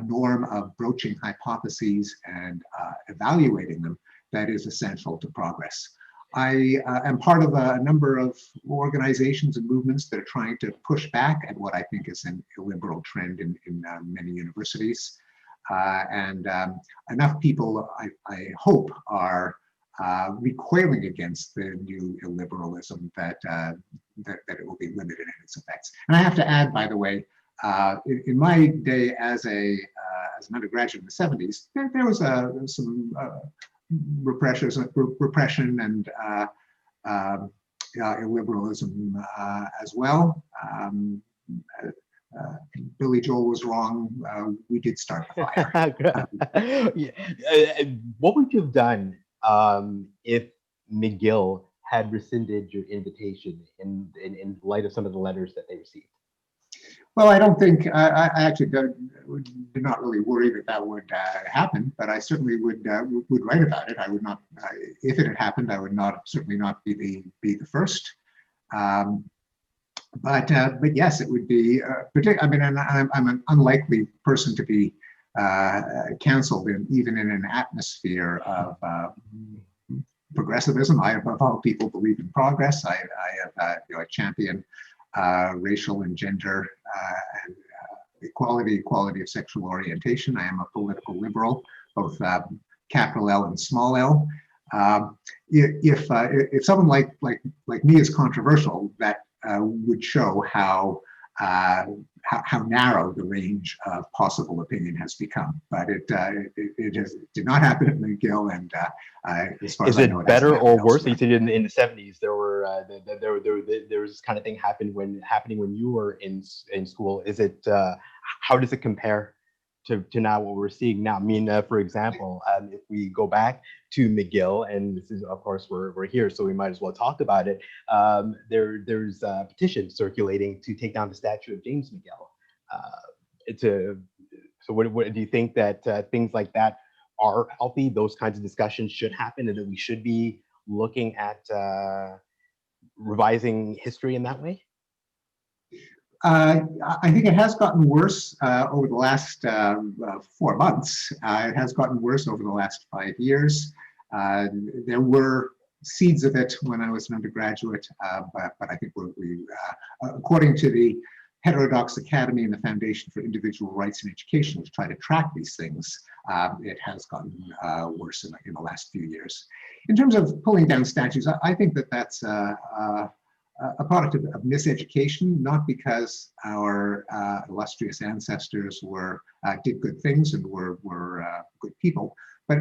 norm of broaching hypotheses and evaluating them that is essential to progress. I am part of a number of organizations and movements that are trying to push back at what I think is an illiberal trend in many universities. And enough people, I hope, are recoiling against the new illiberalism that it will be limited in its effects. And I have to add, by the way, in my day as an undergraduate in the 70s, there was some repression and illiberalism as well. Billy Joel was wrong. We did start the fire. What would you have done if McGill had rescinded your invitation in light of some of the letters that they received? Well, I don't think, I actually do not really worry that that would happen, but I certainly would write about it. I would not, if it had happened, I would certainly not be the first. But yes, it would be, I mean, I'm an unlikely person to be canceled even in an atmosphere of progressivism. I, above all people, believe in progress. I champion racial and gender and equality of sexual orientation. I am a political liberal, both capital L and small l. If someone like me is controversial, that would show how narrow the range of possible opinion has become. But it did not happen at McGill, and as far as I know, it better or worse? Elsewhere. You said in the 70s there was this kind of thing happening when you were in school. Is it how does it compare to now what we're seeing now? I mean, for example, if we go back to McGill, and this is, of course, we're here, so we might as well talk about it. There's a petition circulating to take down the statue of James McGill. So what do you think that things like that are healthy? Those kinds of discussions should happen, and that we should be looking at revising history in that way? I think it has gotten worse over the last 4 months. It has gotten worse over the last 5 years. There were seeds of it when I was an undergraduate, but I think according to the Heterodox Academy and the Foundation for Individual Rights in Education, which try to track these things, it has gotten worse in the last few years. In terms of pulling down statues, I think that that's a product of miseducation, not because our illustrious ancestors did good things and were good people, but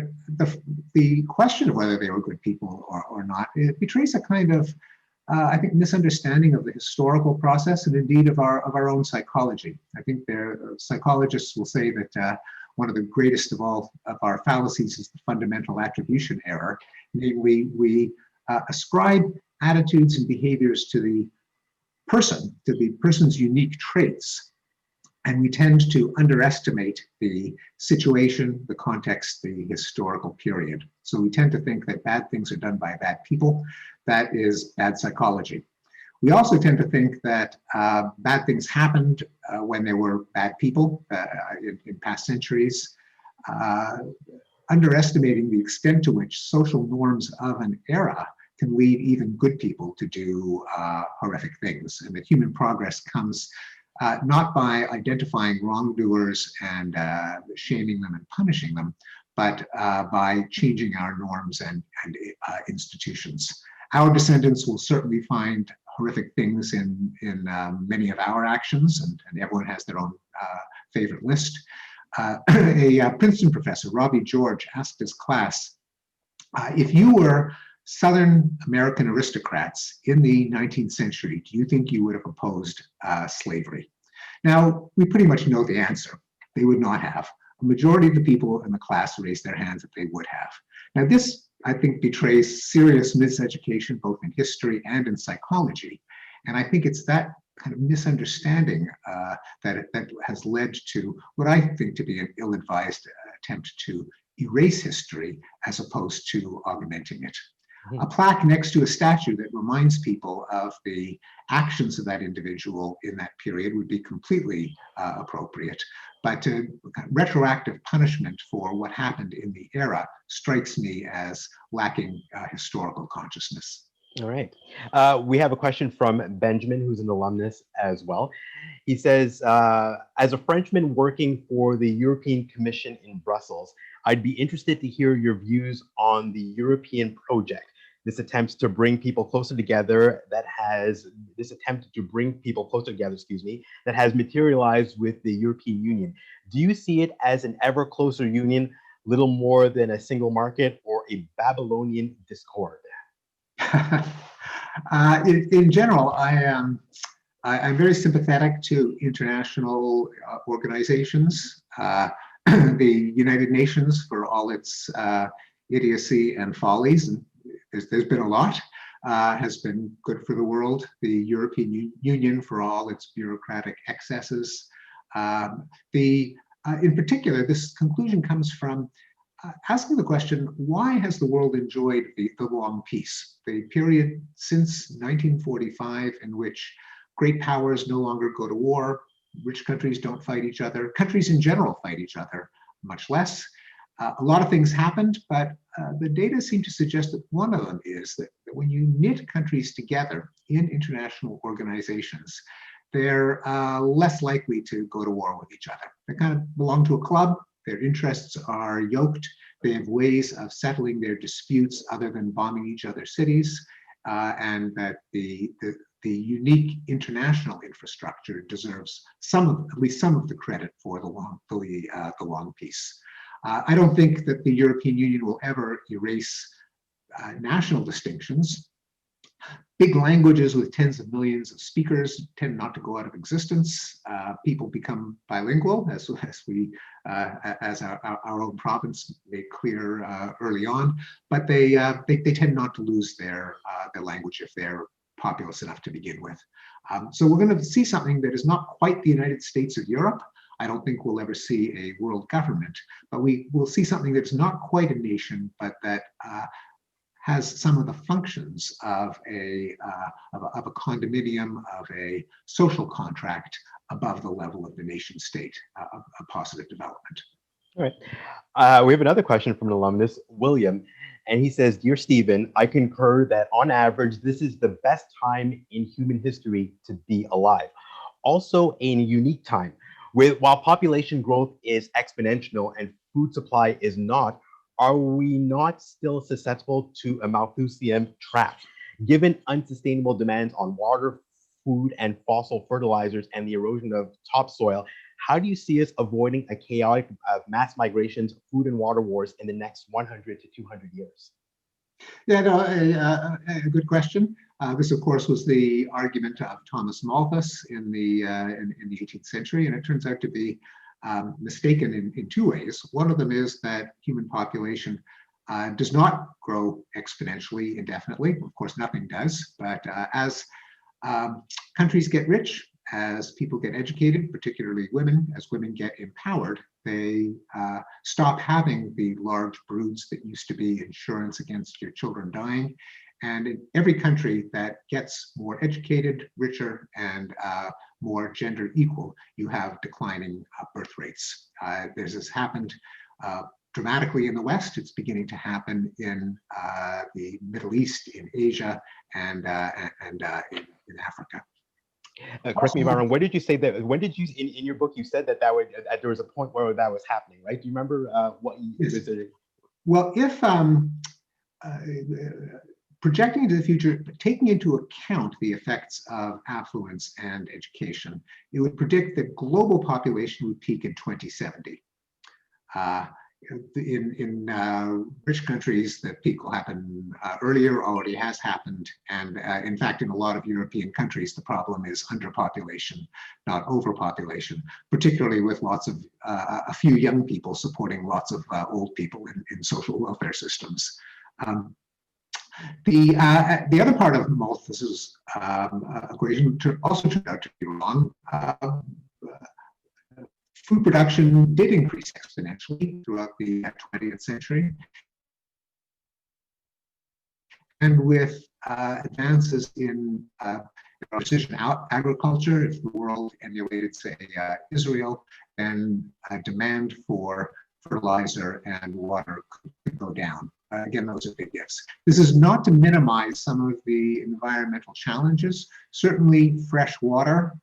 the question of whether they were good people or not, it betrays a kind of, I think, misunderstanding of the historical process and indeed of our own psychology. I think psychologists will say that one of the greatest of all of our fallacies is the fundamental attribution error. Namely, we ascribe attitudes and behaviors to the person's unique traits. And we tend to underestimate the situation, the context, the historical period. So we tend to think that bad things are done by bad people. That is bad psychology. We also tend to think that bad things happened when there were bad people in past centuries, underestimating the extent to which social norms of an era can lead even good people to do horrific things, and that human progress comes not by identifying wrongdoers and shaming them and punishing them, but by changing our norms and institutions. Our descendants will certainly find horrific things in many of our actions, and everyone has their own favorite list. A Princeton professor, Robbie George, asked his class, if you were Southern American aristocrats in the 19th century, do you think you would have opposed slavery? Now, we pretty much know the answer. They would not have. A majority of the people in the class raised their hands that they would have. Now, this, I think, betrays serious miseducation, both in history and in psychology. And I think it's that kind of misunderstanding that has led to what I think to be an ill-advised attempt to erase history as opposed to augmenting it. A plaque next to a statue that reminds people of the actions of that individual in that period would be completely appropriate. But retroactive punishment for what happened in the era strikes me as lacking historical consciousness. All right. We have a question from Benjamin, who's an alumnus as well. He says, as a Frenchman working for the European Commission in Brussels, I'd be interested to hear your views on the European project. This attempt to bring people closer together that has materialized with the European Union. Do you see it as an ever closer union, little more than a single market, or a Babylonian discord? In general, I'm very sympathetic to international organizations. The United Nations, for all its idiocy and follies, and there's been a lot. has been good for the world. The European Union, for all its bureaucratic excesses. In particular, this conclusion comes from asking the question, why has the world enjoyed the long peace? The period since 1945 in which great powers no longer go to war, rich countries don't fight each other, countries in general fight each other much less. A lot of things happened, but the data seem to suggest that one of them is that when you knit countries together in international organizations, they're less likely to go to war with each other. They kind of belong to a club, their interests are yoked, they have ways of settling their disputes other than bombing each other's cities, and that the unique international infrastructure deserves at least some of the credit for the long peace. I don't think that the European Union will ever erase national distinctions. Big languages with tens of millions of speakers tend not to go out of existence. People become bilingual, as our own province made clear early on, but they tend not to lose their language if they're populous enough to begin with. So we're going to see something that is not quite the United States of Europe. I don't think we'll ever see a world government, but we will see something that's not quite a nation, but that has some of the functions of a condominium, of a social contract above the level of the nation state, a positive development. All right. We have another question from an alumnus, William, and he says, "Dear Stephen, I concur that on average, this is the best time in human history to be alive. Also a unique time. While population growth is exponential and food supply is not, are we not still susceptible to a Malthusian trap? Given unsustainable demands on water, food, and fossil fertilizers and the erosion of topsoil, how do you see us avoiding a chaotic mass migrations, food and water wars in the next 100 to 200 years? Yeah, no, a good question. This, of course, was the argument of Thomas Malthus in the 18th century, and it turns out to be mistaken in two ways. One of them is that human population does not grow exponentially indefinitely. Of course, nothing does, but as countries get rich, as people get educated, particularly women, as women get empowered, they stop having the large broods that used to be insurance against your children dying. And in every country that gets more educated, richer, and more gender equal, you have declining birth rates. This has happened dramatically in the West. It's beginning to happen in the Middle East, in Asia, and in Africa. Correct me if I'm wrong. When did you say that? When did you, in your book, you said that there was a point where that was happening, right? Do you remember what you said? Well, if projecting into the future, taking into account the effects of affluence and education, it would predict that global population would peak in 2070. In rich countries, the peak will happen earlier, already has happened. And in fact, in a lot of European countries, the problem is underpopulation, not overpopulation, particularly with lots of, a few young people supporting lots of old people in social welfare systems. The other part of Malthus's equation also turned out to be wrong. Food production did increase exponentially throughout the 20th century. And with advances in precision agriculture, if the world emulated, say, Israel, then demand for fertilizer and water could go down. Again, those are big ifs. This is not to minimize some of the environmental challenges. Certainly fresh water,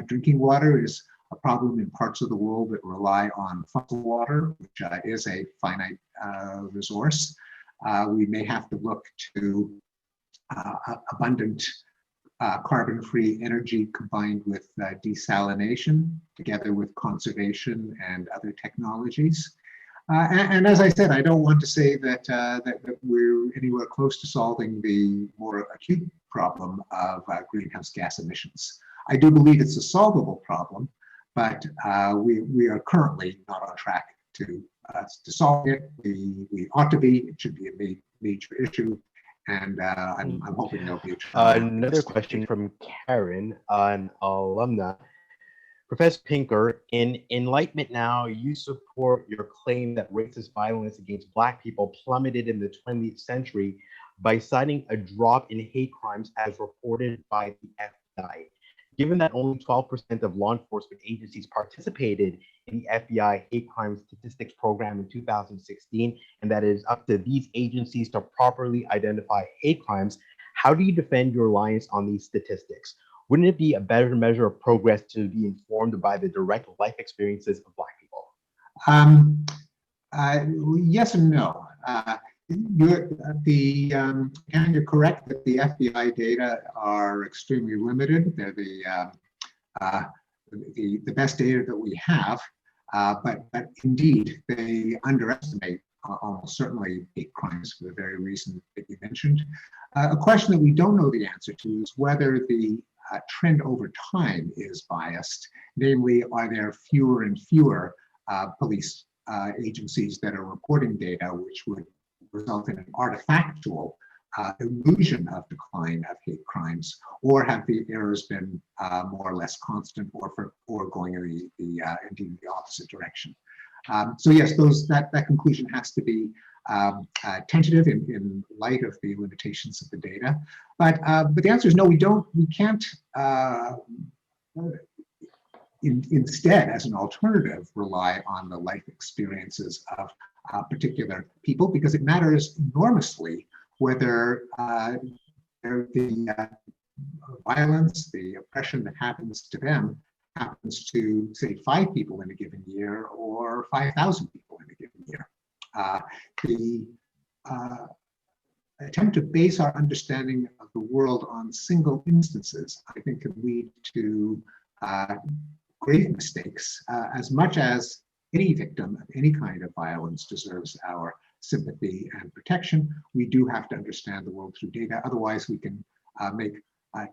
drinking water is a problem in parts of the world that rely on fossil water, which is a finite resource. We may have to look to abundant carbon-free energy combined with desalination, together with conservation and other technologies. And as I said, I don't want to say that, that we're anywhere close to solving the more acute problem of greenhouse gas emissions. I do believe it's a solvable problem, but we are currently not on track to solve it. We ought to be. It should be a major issue. And I'm hoping there'll be another question from Karen, an alumna. Professor Pinker, in Enlightenment Now, you support your claim that racist violence against Black people plummeted in the 20th century by citing a drop in hate crimes as reported by the FBI. Given that only 12% of law enforcement agencies participated in the FBI hate crime statistics program in 2016, and that it is up to these agencies to properly identify hate crimes, how do you defend your reliance on these statistics? Wouldn't it be a better measure of progress to be informed by the direct life experiences of Black people? Yes and no. You're correct that the FBI data are extremely limited. They're the best data that we have, but indeed they underestimate almost certainly hate crimes for the very reason that you mentioned. A question that we don't know the answer to is whether the trend over time is biased. Namely, are there fewer and fewer police agencies that are reporting data, which would result in an artifactual illusion of decline of hate crimes, or have the errors been more or less constant, or going in indeed the opposite direction? So yes, that conclusion has to be tentative in light of the limitations of the data. But the answer is no, we can't. Instead, as an alternative, rely on the life experiences of particular people, because it matters enormously whether the violence, the oppression that happens to them happens to, say, 5 people in a given year or 5,000 people in a given year. The attempt to base our understanding of the world on single instances, I think, can lead to grave mistakes, as much as any victim of any kind of violence deserves our sympathy and protection. We do have to understand the world through data. Otherwise, we can make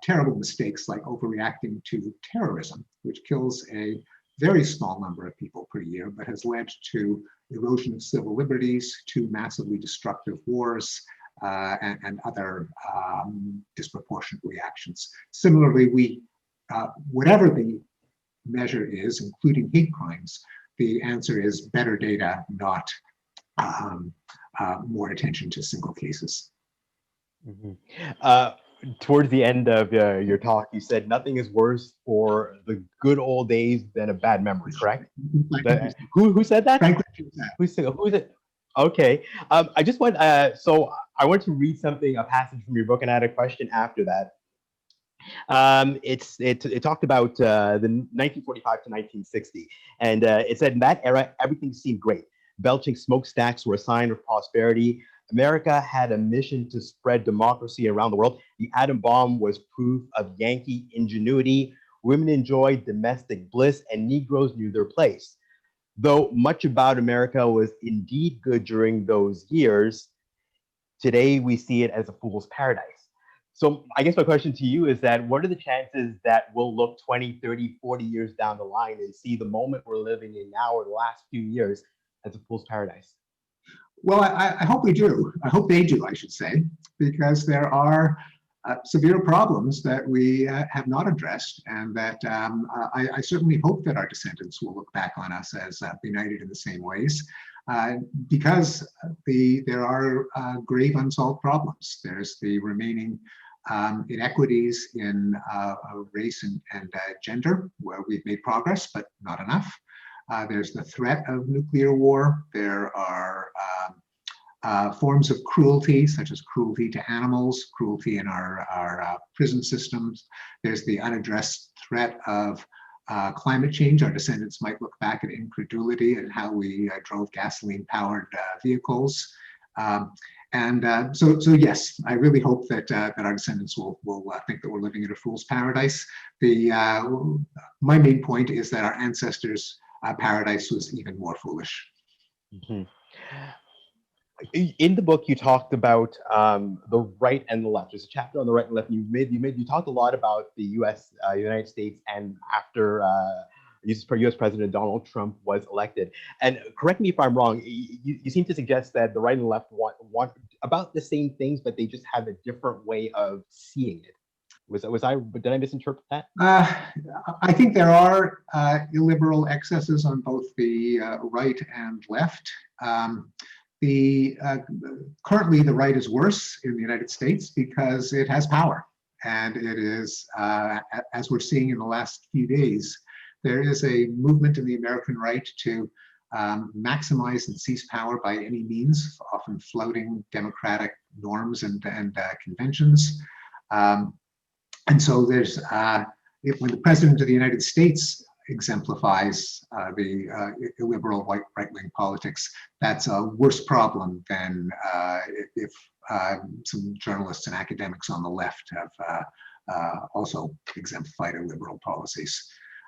terrible mistakes like overreacting to terrorism, which kills a very small number of people per year, but has led to erosion of civil liberties, to massively destructive wars, and other disproportionate reactions. Similarly, whatever the measure is, including hate crimes, the answer is better data, not more attention to single cases. Mm-hmm. Towards the end of your talk, you said nothing is worse for the good old days than a bad memory, correct? Who said that? Who said it? Okay. I just want so I want to read a passage from your book, and I had a question after that. It talked about the 1945 to 1960, and it said in that era everything seemed great. Belching smokestacks were a sign of prosperity. America had a mission to spread democracy around the world. The atom bomb was proof of Yankee ingenuity. Women enjoyed domestic bliss, and Negroes knew their place. Though much about America was indeed good during those years, today we see it as a fool's paradise. So I guess my question to you is that what are the chances that we'll look 20, 30, 40 years down the line and see the moment we're living in now, or the last few years, as a fool's paradise? Well, I hope we do. I hope they do, I should say, because there are severe problems that we have not addressed, and that I certainly hope that our descendants will look back on us as united in the same ways, because there are grave unsolved problems. There's the remaining inequities in race and gender, where we've made progress, but not enough. There's the threat of nuclear war. There are forms of cruelty, such as cruelty to animals, cruelty in our prison systems. There's the unaddressed threat of climate change. Our descendants might look back at incredulity and how we drove gasoline-powered vehicles. So yes, I really hope that our descendants will think that we're living in a fool's paradise. My main point is that our ancestors' paradise was even more foolish. Mm-hmm. In the book, you talked about the right and the left. There's a chapter on the right and left. And you talked a lot about the United States, and after U.S. President Donald Trump was elected. And correct me if I'm wrong, you seem to suggest that the right and left want about the same things, but they just have a different way of seeing it. Did I misinterpret that? I think there are illiberal excesses on both the right and left. Currently, the right is worse in the United States because it has power. And it is, as we're seeing in the last few days, there is a movement in the American right to maximize and seize power by any means, often flouting democratic norms and conventions. And so there's, when the President of the United States exemplifies the illiberal right-wing politics, that's a worse problem than if some journalists and academics on the left have also exemplified illiberal policies.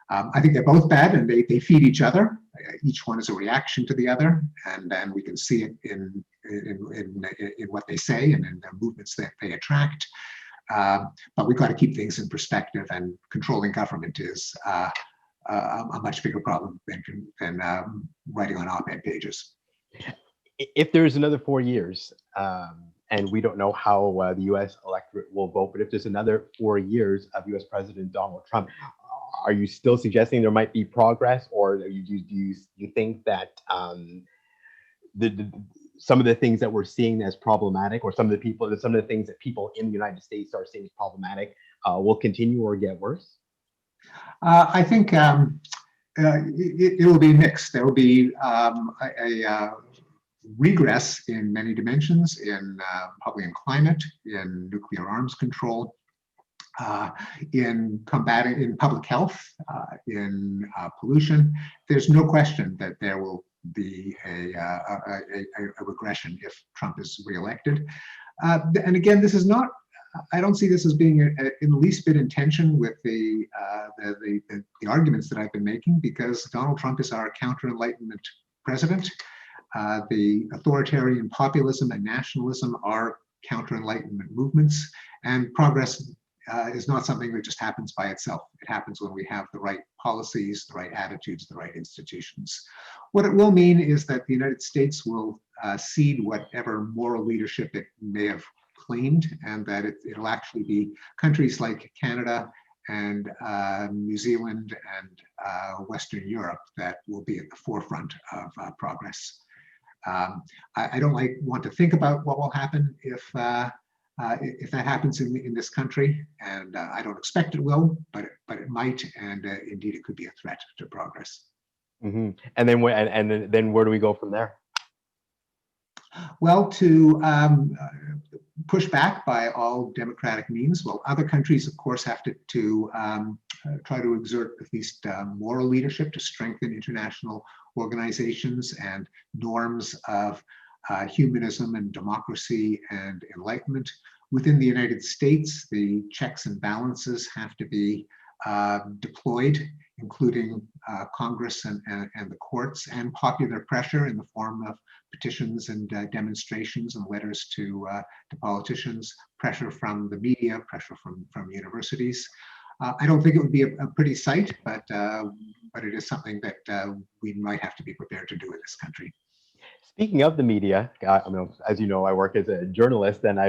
I think they're both bad, and they feed each other. Each one is a reaction to the other, and then we can see it in what they say and in the movements that they attract. But we've got to keep things in perspective, and controlling government is a much bigger problem than writing on op-ed pages. If there's another 4 years, and we don't know how the U.S. electorate will vote, but if there's another 4 years of U.S. President Donald Trump, are you still suggesting there might be progress, or do you think that some of the things that we're seeing as problematic, or some of the things that people in the United States are seeing as problematic, will continue or get worse? I think it will be mixed. There will be a regress in many dimensions, in probably in climate, in nuclear arms control, in combating, in public health, in pollution. There's no question that there will be a regression if Trump is reelected. And again, this is not, I don't see this as being in the least bit in tension with the arguments that I've been making, because Donald Trump is our counter-Enlightenment president. The authoritarian populism and nationalism are counter-Enlightenment movements, and progress is not something that just happens by itself. It happens when we have the right policies, the right attitudes, the right institutions. What it will mean is that the United States will cede whatever moral leadership it may have claimed, and that it'll actually be countries like Canada and New Zealand and Western Europe that will be at the forefront of progress. I don't want to think about what will happen if that happens in this country, and I don't expect it will, but it might, and indeed it could be a threat to progress. Mm-hmm. And then where do we go from there? Well, to push back by all democratic means. Well, other countries, of course, have to try to exert at least moral leadership to strengthen international organizations and norms of humanism and democracy and enlightenment. Within the United States, the checks and balances have to be deployed, including Congress and the courts, and popular pressure in the form of petitions and demonstrations and letters to politicians, pressure from the media, pressure from universities. I don't think it would be a pretty sight, but it is something that we might have to be prepared to do in this country. Speaking of the media, I mean, as you know, I work as a journalist, and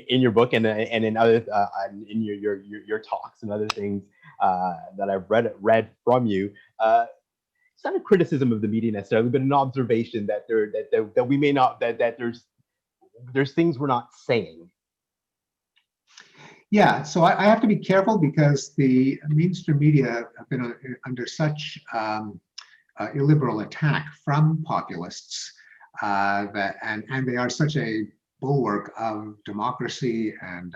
in your book and in other in your talks and other things that I've read from you, it's not a criticism of the media necessarily, but an observation that that we may not that there's things we're not saying. Yeah, so I have to be careful, because the mainstream media have been under such illiberal attack from populists, and they are such a bulwark of democracy and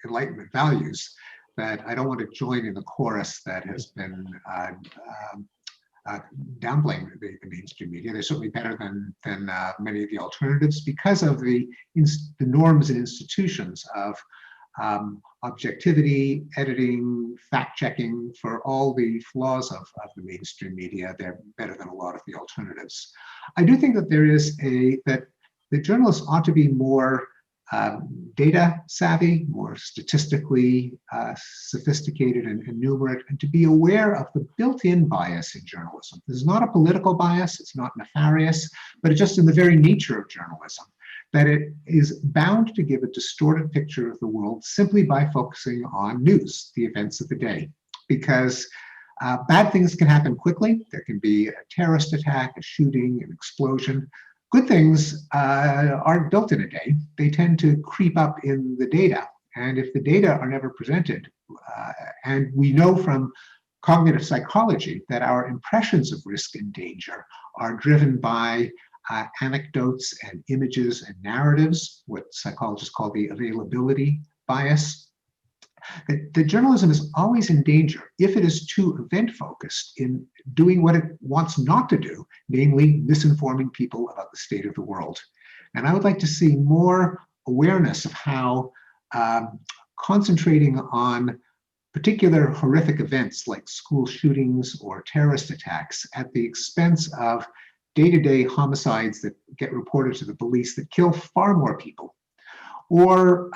Enlightenment values, that I don't want to join in the chorus that has been downplaying the mainstream media. They're certainly better than many of the alternatives, because of the norms and institutions of objectivity, editing, fact-checking. For all the flaws of the mainstream media, they're better than a lot of the alternatives. I do think that that the journalists ought to be more data savvy, more statistically sophisticated and numerate, and to be aware of the built-in bias in journalism. This is not a political bias, it's not nefarious, but it's just in the very nature of journalism, that it is bound to give a distorted picture of the world simply by focusing on news, the events of the day. Because bad things can happen quickly. There can be a terrorist attack, a shooting, an explosion. Good things aren't built in a day. They tend to creep up in the data. And if the data are never presented, and we know from cognitive psychology that our impressions of risk and danger are driven by anecdotes and images and narratives, what psychologists call the availability bias, that journalism is always in danger if it is too event-focused in doing what it wants not to do, namely misinforming people about the state of the world. And I would like to see more awareness of how concentrating on particular horrific events like school shootings or terrorist attacks at the expense of day-to-day homicides that get reported to the police that kill far more people, or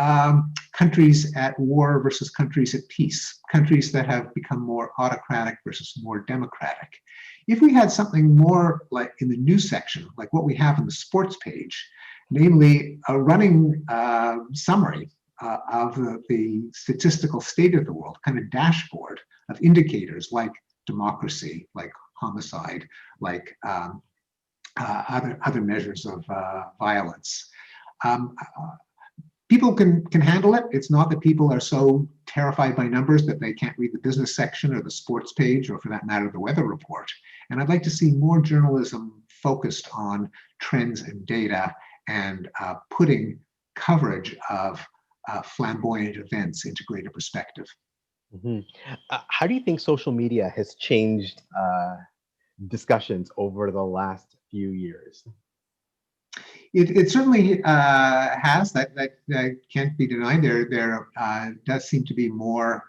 countries at war versus countries at peace, countries that have become more autocratic versus more democratic. If we had something more like in the news section, like what we have on the sports page, namely a running summary of the statistical state of the world, kind of dashboard of indicators like democracy, like homicide, like other measures of violence. People can handle it. It's not that people are so terrified by numbers that they can't read the business section or the sports page, or for that matter, the weather report. And I'd like to see more journalism focused on trends and data and putting coverage of flamboyant events into greater perspective. Mm-hmm. How do you think social media has changed discussions over the last few years? It certainly has. That can't be denied. There does seem to be more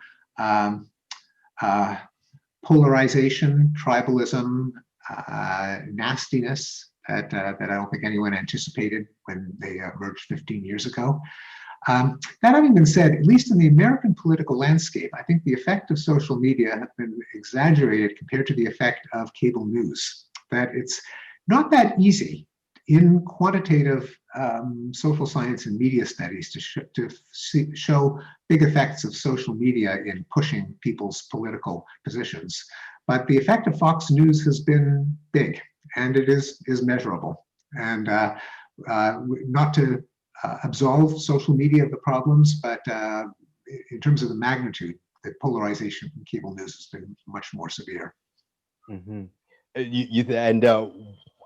polarization, tribalism, nastiness that I don't think anyone anticipated when they emerged 15 years ago. That having been said, at least in the American political landscape, I think the effect of social media has been exaggerated compared to the effect of cable news. That it's not that easy in quantitative social science and media studies to show big effects of social media in pushing people's political positions. But the effect of Fox News has been big, and it is measurable. And not to absolve social media of the problems, but in terms of the magnitude, the polarization from cable news has been much more severe. Mm-hmm.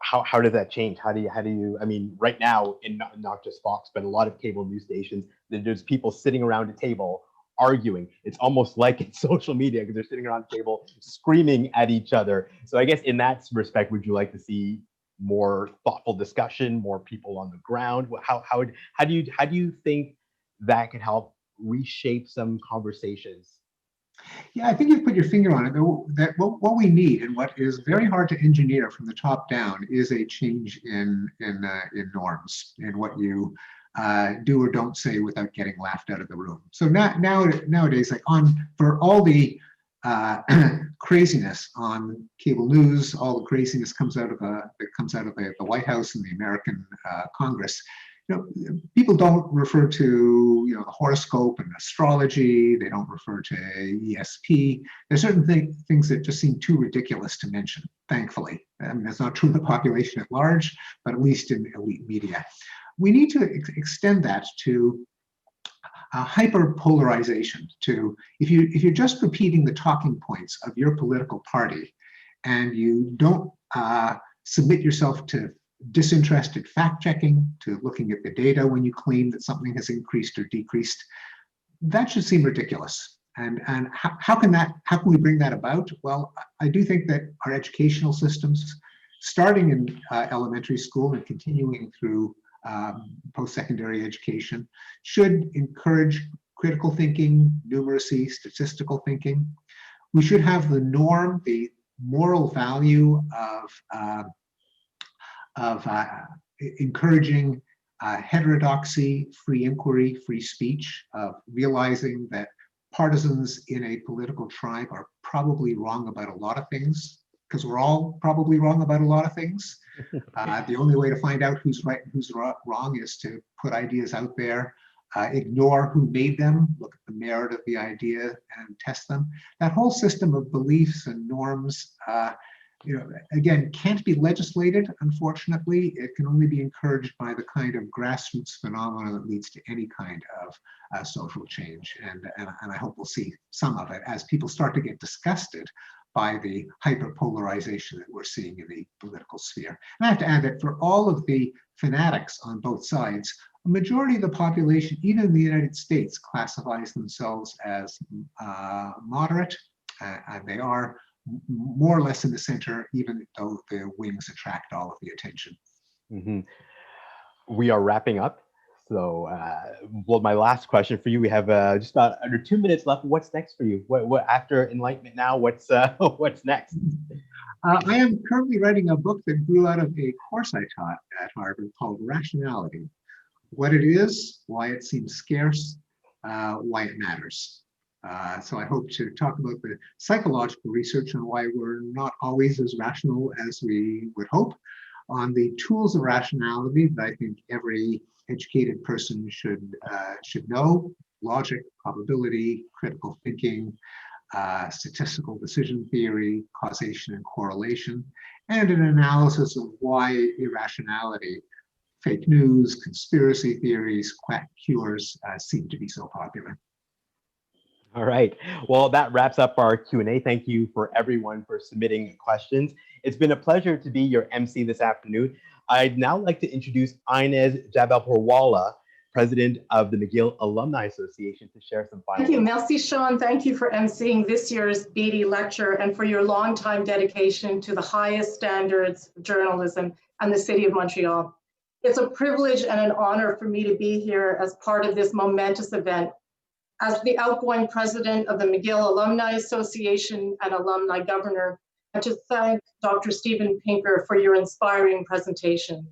How does that change? How do you, I mean, right now, in not just Fox, but a lot of cable news stations, there's people sitting around a table arguing. It's almost like it's social media because they're sitting around a table screaming at each other. So I guess in that respect, would you like to see more thoughtful discussion, more people on the ground? How do you think that could help reshape some conversations? Yeah, I think you've put your finger on it. That what we need, and what is very hard to engineer from the top down, is a change in norms, in what you do or don't say without getting laughed out of the room. So nowadays, like for all the craziness on cable news, all the craziness comes out of the White House and the American Congress. People don't refer to the horoscope and astrology. They don't refer to ESP. There's certain things that just seem too ridiculous to mention, thankfully. I mean, that's not true of the population at large, but at least in elite media. We need to extend that to hyperpolarization. To if you're just repeating the talking points of your political party, and you don't submit yourself to disinterested fact-checking, to looking at the data when you claim that something has increased or decreased, that should seem ridiculous. And how can we bring that about? Well, I do think that our educational systems, starting in elementary school and continuing through post-secondary education, should encourage critical thinking, numeracy, statistical thinking. We should have the norm, the moral value of encouraging heterodoxy, free inquiry, free speech, of realizing that partisans in a political tribe are probably wrong about a lot of things, because we're all probably wrong about a lot of things. The only way to find out who's right and who's wrong is to put ideas out there, ignore who made them, look at the merit of the idea and test them. That whole system of beliefs and norms, again, can't be legislated, unfortunately. It can only be encouraged by the kind of grassroots phenomena that leads to any kind of social change. And I hope we'll see some of it as people start to get disgusted by the hyperpolarization that we're seeing in the political sphere. And I have to add that for all of the fanatics on both sides, a majority of the population, even in the United States, classifies themselves as moderate, and they are more or less in the center, even though the wings attract all of the attention. Mm-hmm. We are wrapping up. So, well, my last question for you, we have just about under 2 minutes left. What's next for you? What after Enlightenment now, what's next? I am currently writing a book that grew out of a course I taught at Harvard called Rationality. What it is, why it seems scarce, why it matters. So I hope to talk about the psychological research on why we're not always as rational as we would hope, on the tools of rationality that I think every educated person should know: logic, probability, critical thinking, statistical decision theory, causation and correlation, and an analysis of why irrationality, fake news, conspiracy theories, quack cures seem to be so popular. All right. Well, that wraps up our Q&A. Thank you for everyone for submitting questions. It's been a pleasure to be your MC this afternoon. I'd now like to introduce Inez Jabalpurwala, President of the McGill Alumni Association, to share some final Thank you. Merci, Sean. Thank you for emceeing this year's Beatty Lecture and for your long-time dedication to the highest standards of journalism and the City of Montreal. It's a privilege and an honor for me to be here as part of this momentous event. As the outgoing president of the McGill Alumni Association and alumni governor, and to thank Dr. Steven Pinker for your inspiring presentation.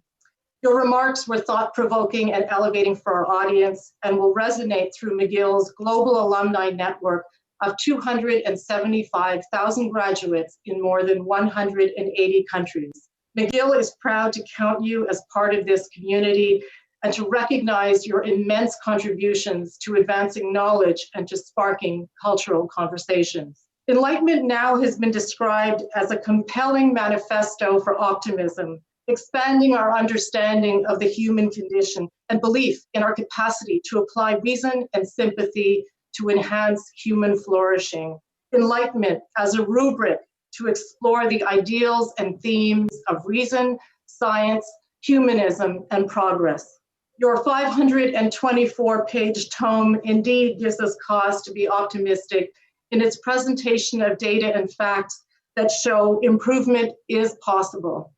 Your remarks were thought-provoking and elevating for our audience and will resonate through McGill's global alumni network of 275,000 graduates in more than 180 countries. McGill is proud to count you as part of this community and to recognize your immense contributions to advancing knowledge and to sparking cultural conversations. Enlightenment now has been described as a compelling manifesto for optimism, expanding our understanding of the human condition and belief in our capacity to apply reason and sympathy to enhance human flourishing. Enlightenment as a rubric to explore the ideals and themes of reason, science, humanism, and progress. Your 524-page tome indeed gives us cause to be optimistic in its presentation of data and facts that show improvement is possible.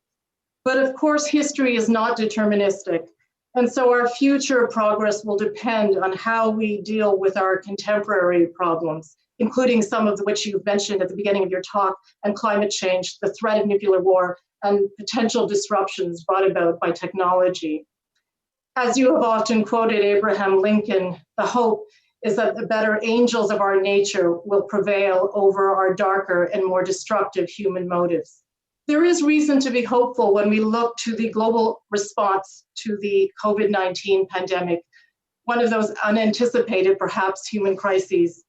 But of course, history is not deterministic, and so our future progress will depend on how we deal with our contemporary problems, including some of which you've mentioned at the beginning of your talk, and climate change, the threat of nuclear war, and potential disruptions brought about by technology. As you have often quoted Abraham Lincoln, the hope is that the better angels of our nature will prevail over our darker and more destructive human motives. There is reason to be hopeful when we look to the global response to the COVID-19 pandemic, one of those unanticipated, perhaps, human crises.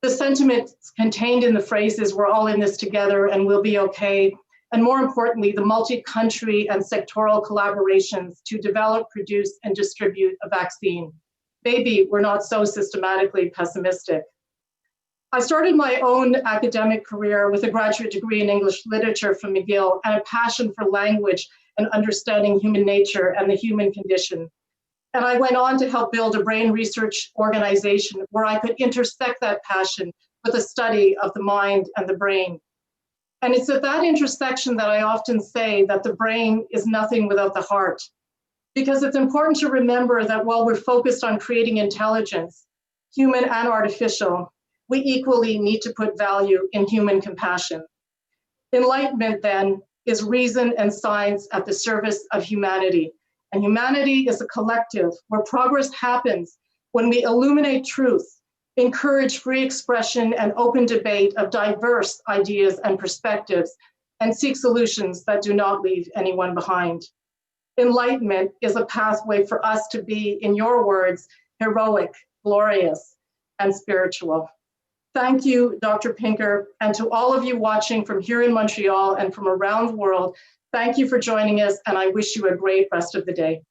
The sentiments contained in the phrases, "we're all in this together and we'll be okay," and more importantly, the multi-country and sectoral collaborations to develop, produce, and distribute a vaccine. Maybe we're not so systematically pessimistic. I started my own academic career with a graduate degree in English literature from McGill and a passion for language and understanding human nature and the human condition. And I went on to help build a brain research organization where I could intersect that passion with a study of the mind and the brain. And it's at that intersection that I often say that the brain is nothing without the heart, because it's important to remember that while we're focused on creating intelligence, human and artificial, we equally need to put value in human compassion. Enlightenment, then, is reason and science at the service of humanity. And humanity is a collective where progress happens when we illuminate truth, encourage free expression and open debate of diverse ideas and perspectives, and seek solutions that do not leave anyone behind. Enlightenment is a pathway for us to be, in your words, heroic, glorious, and spiritual. Thank you, Dr. Pinker, and to all of you watching from here in Montreal and from around the world, thank you for joining us, and I wish you a great rest of the day.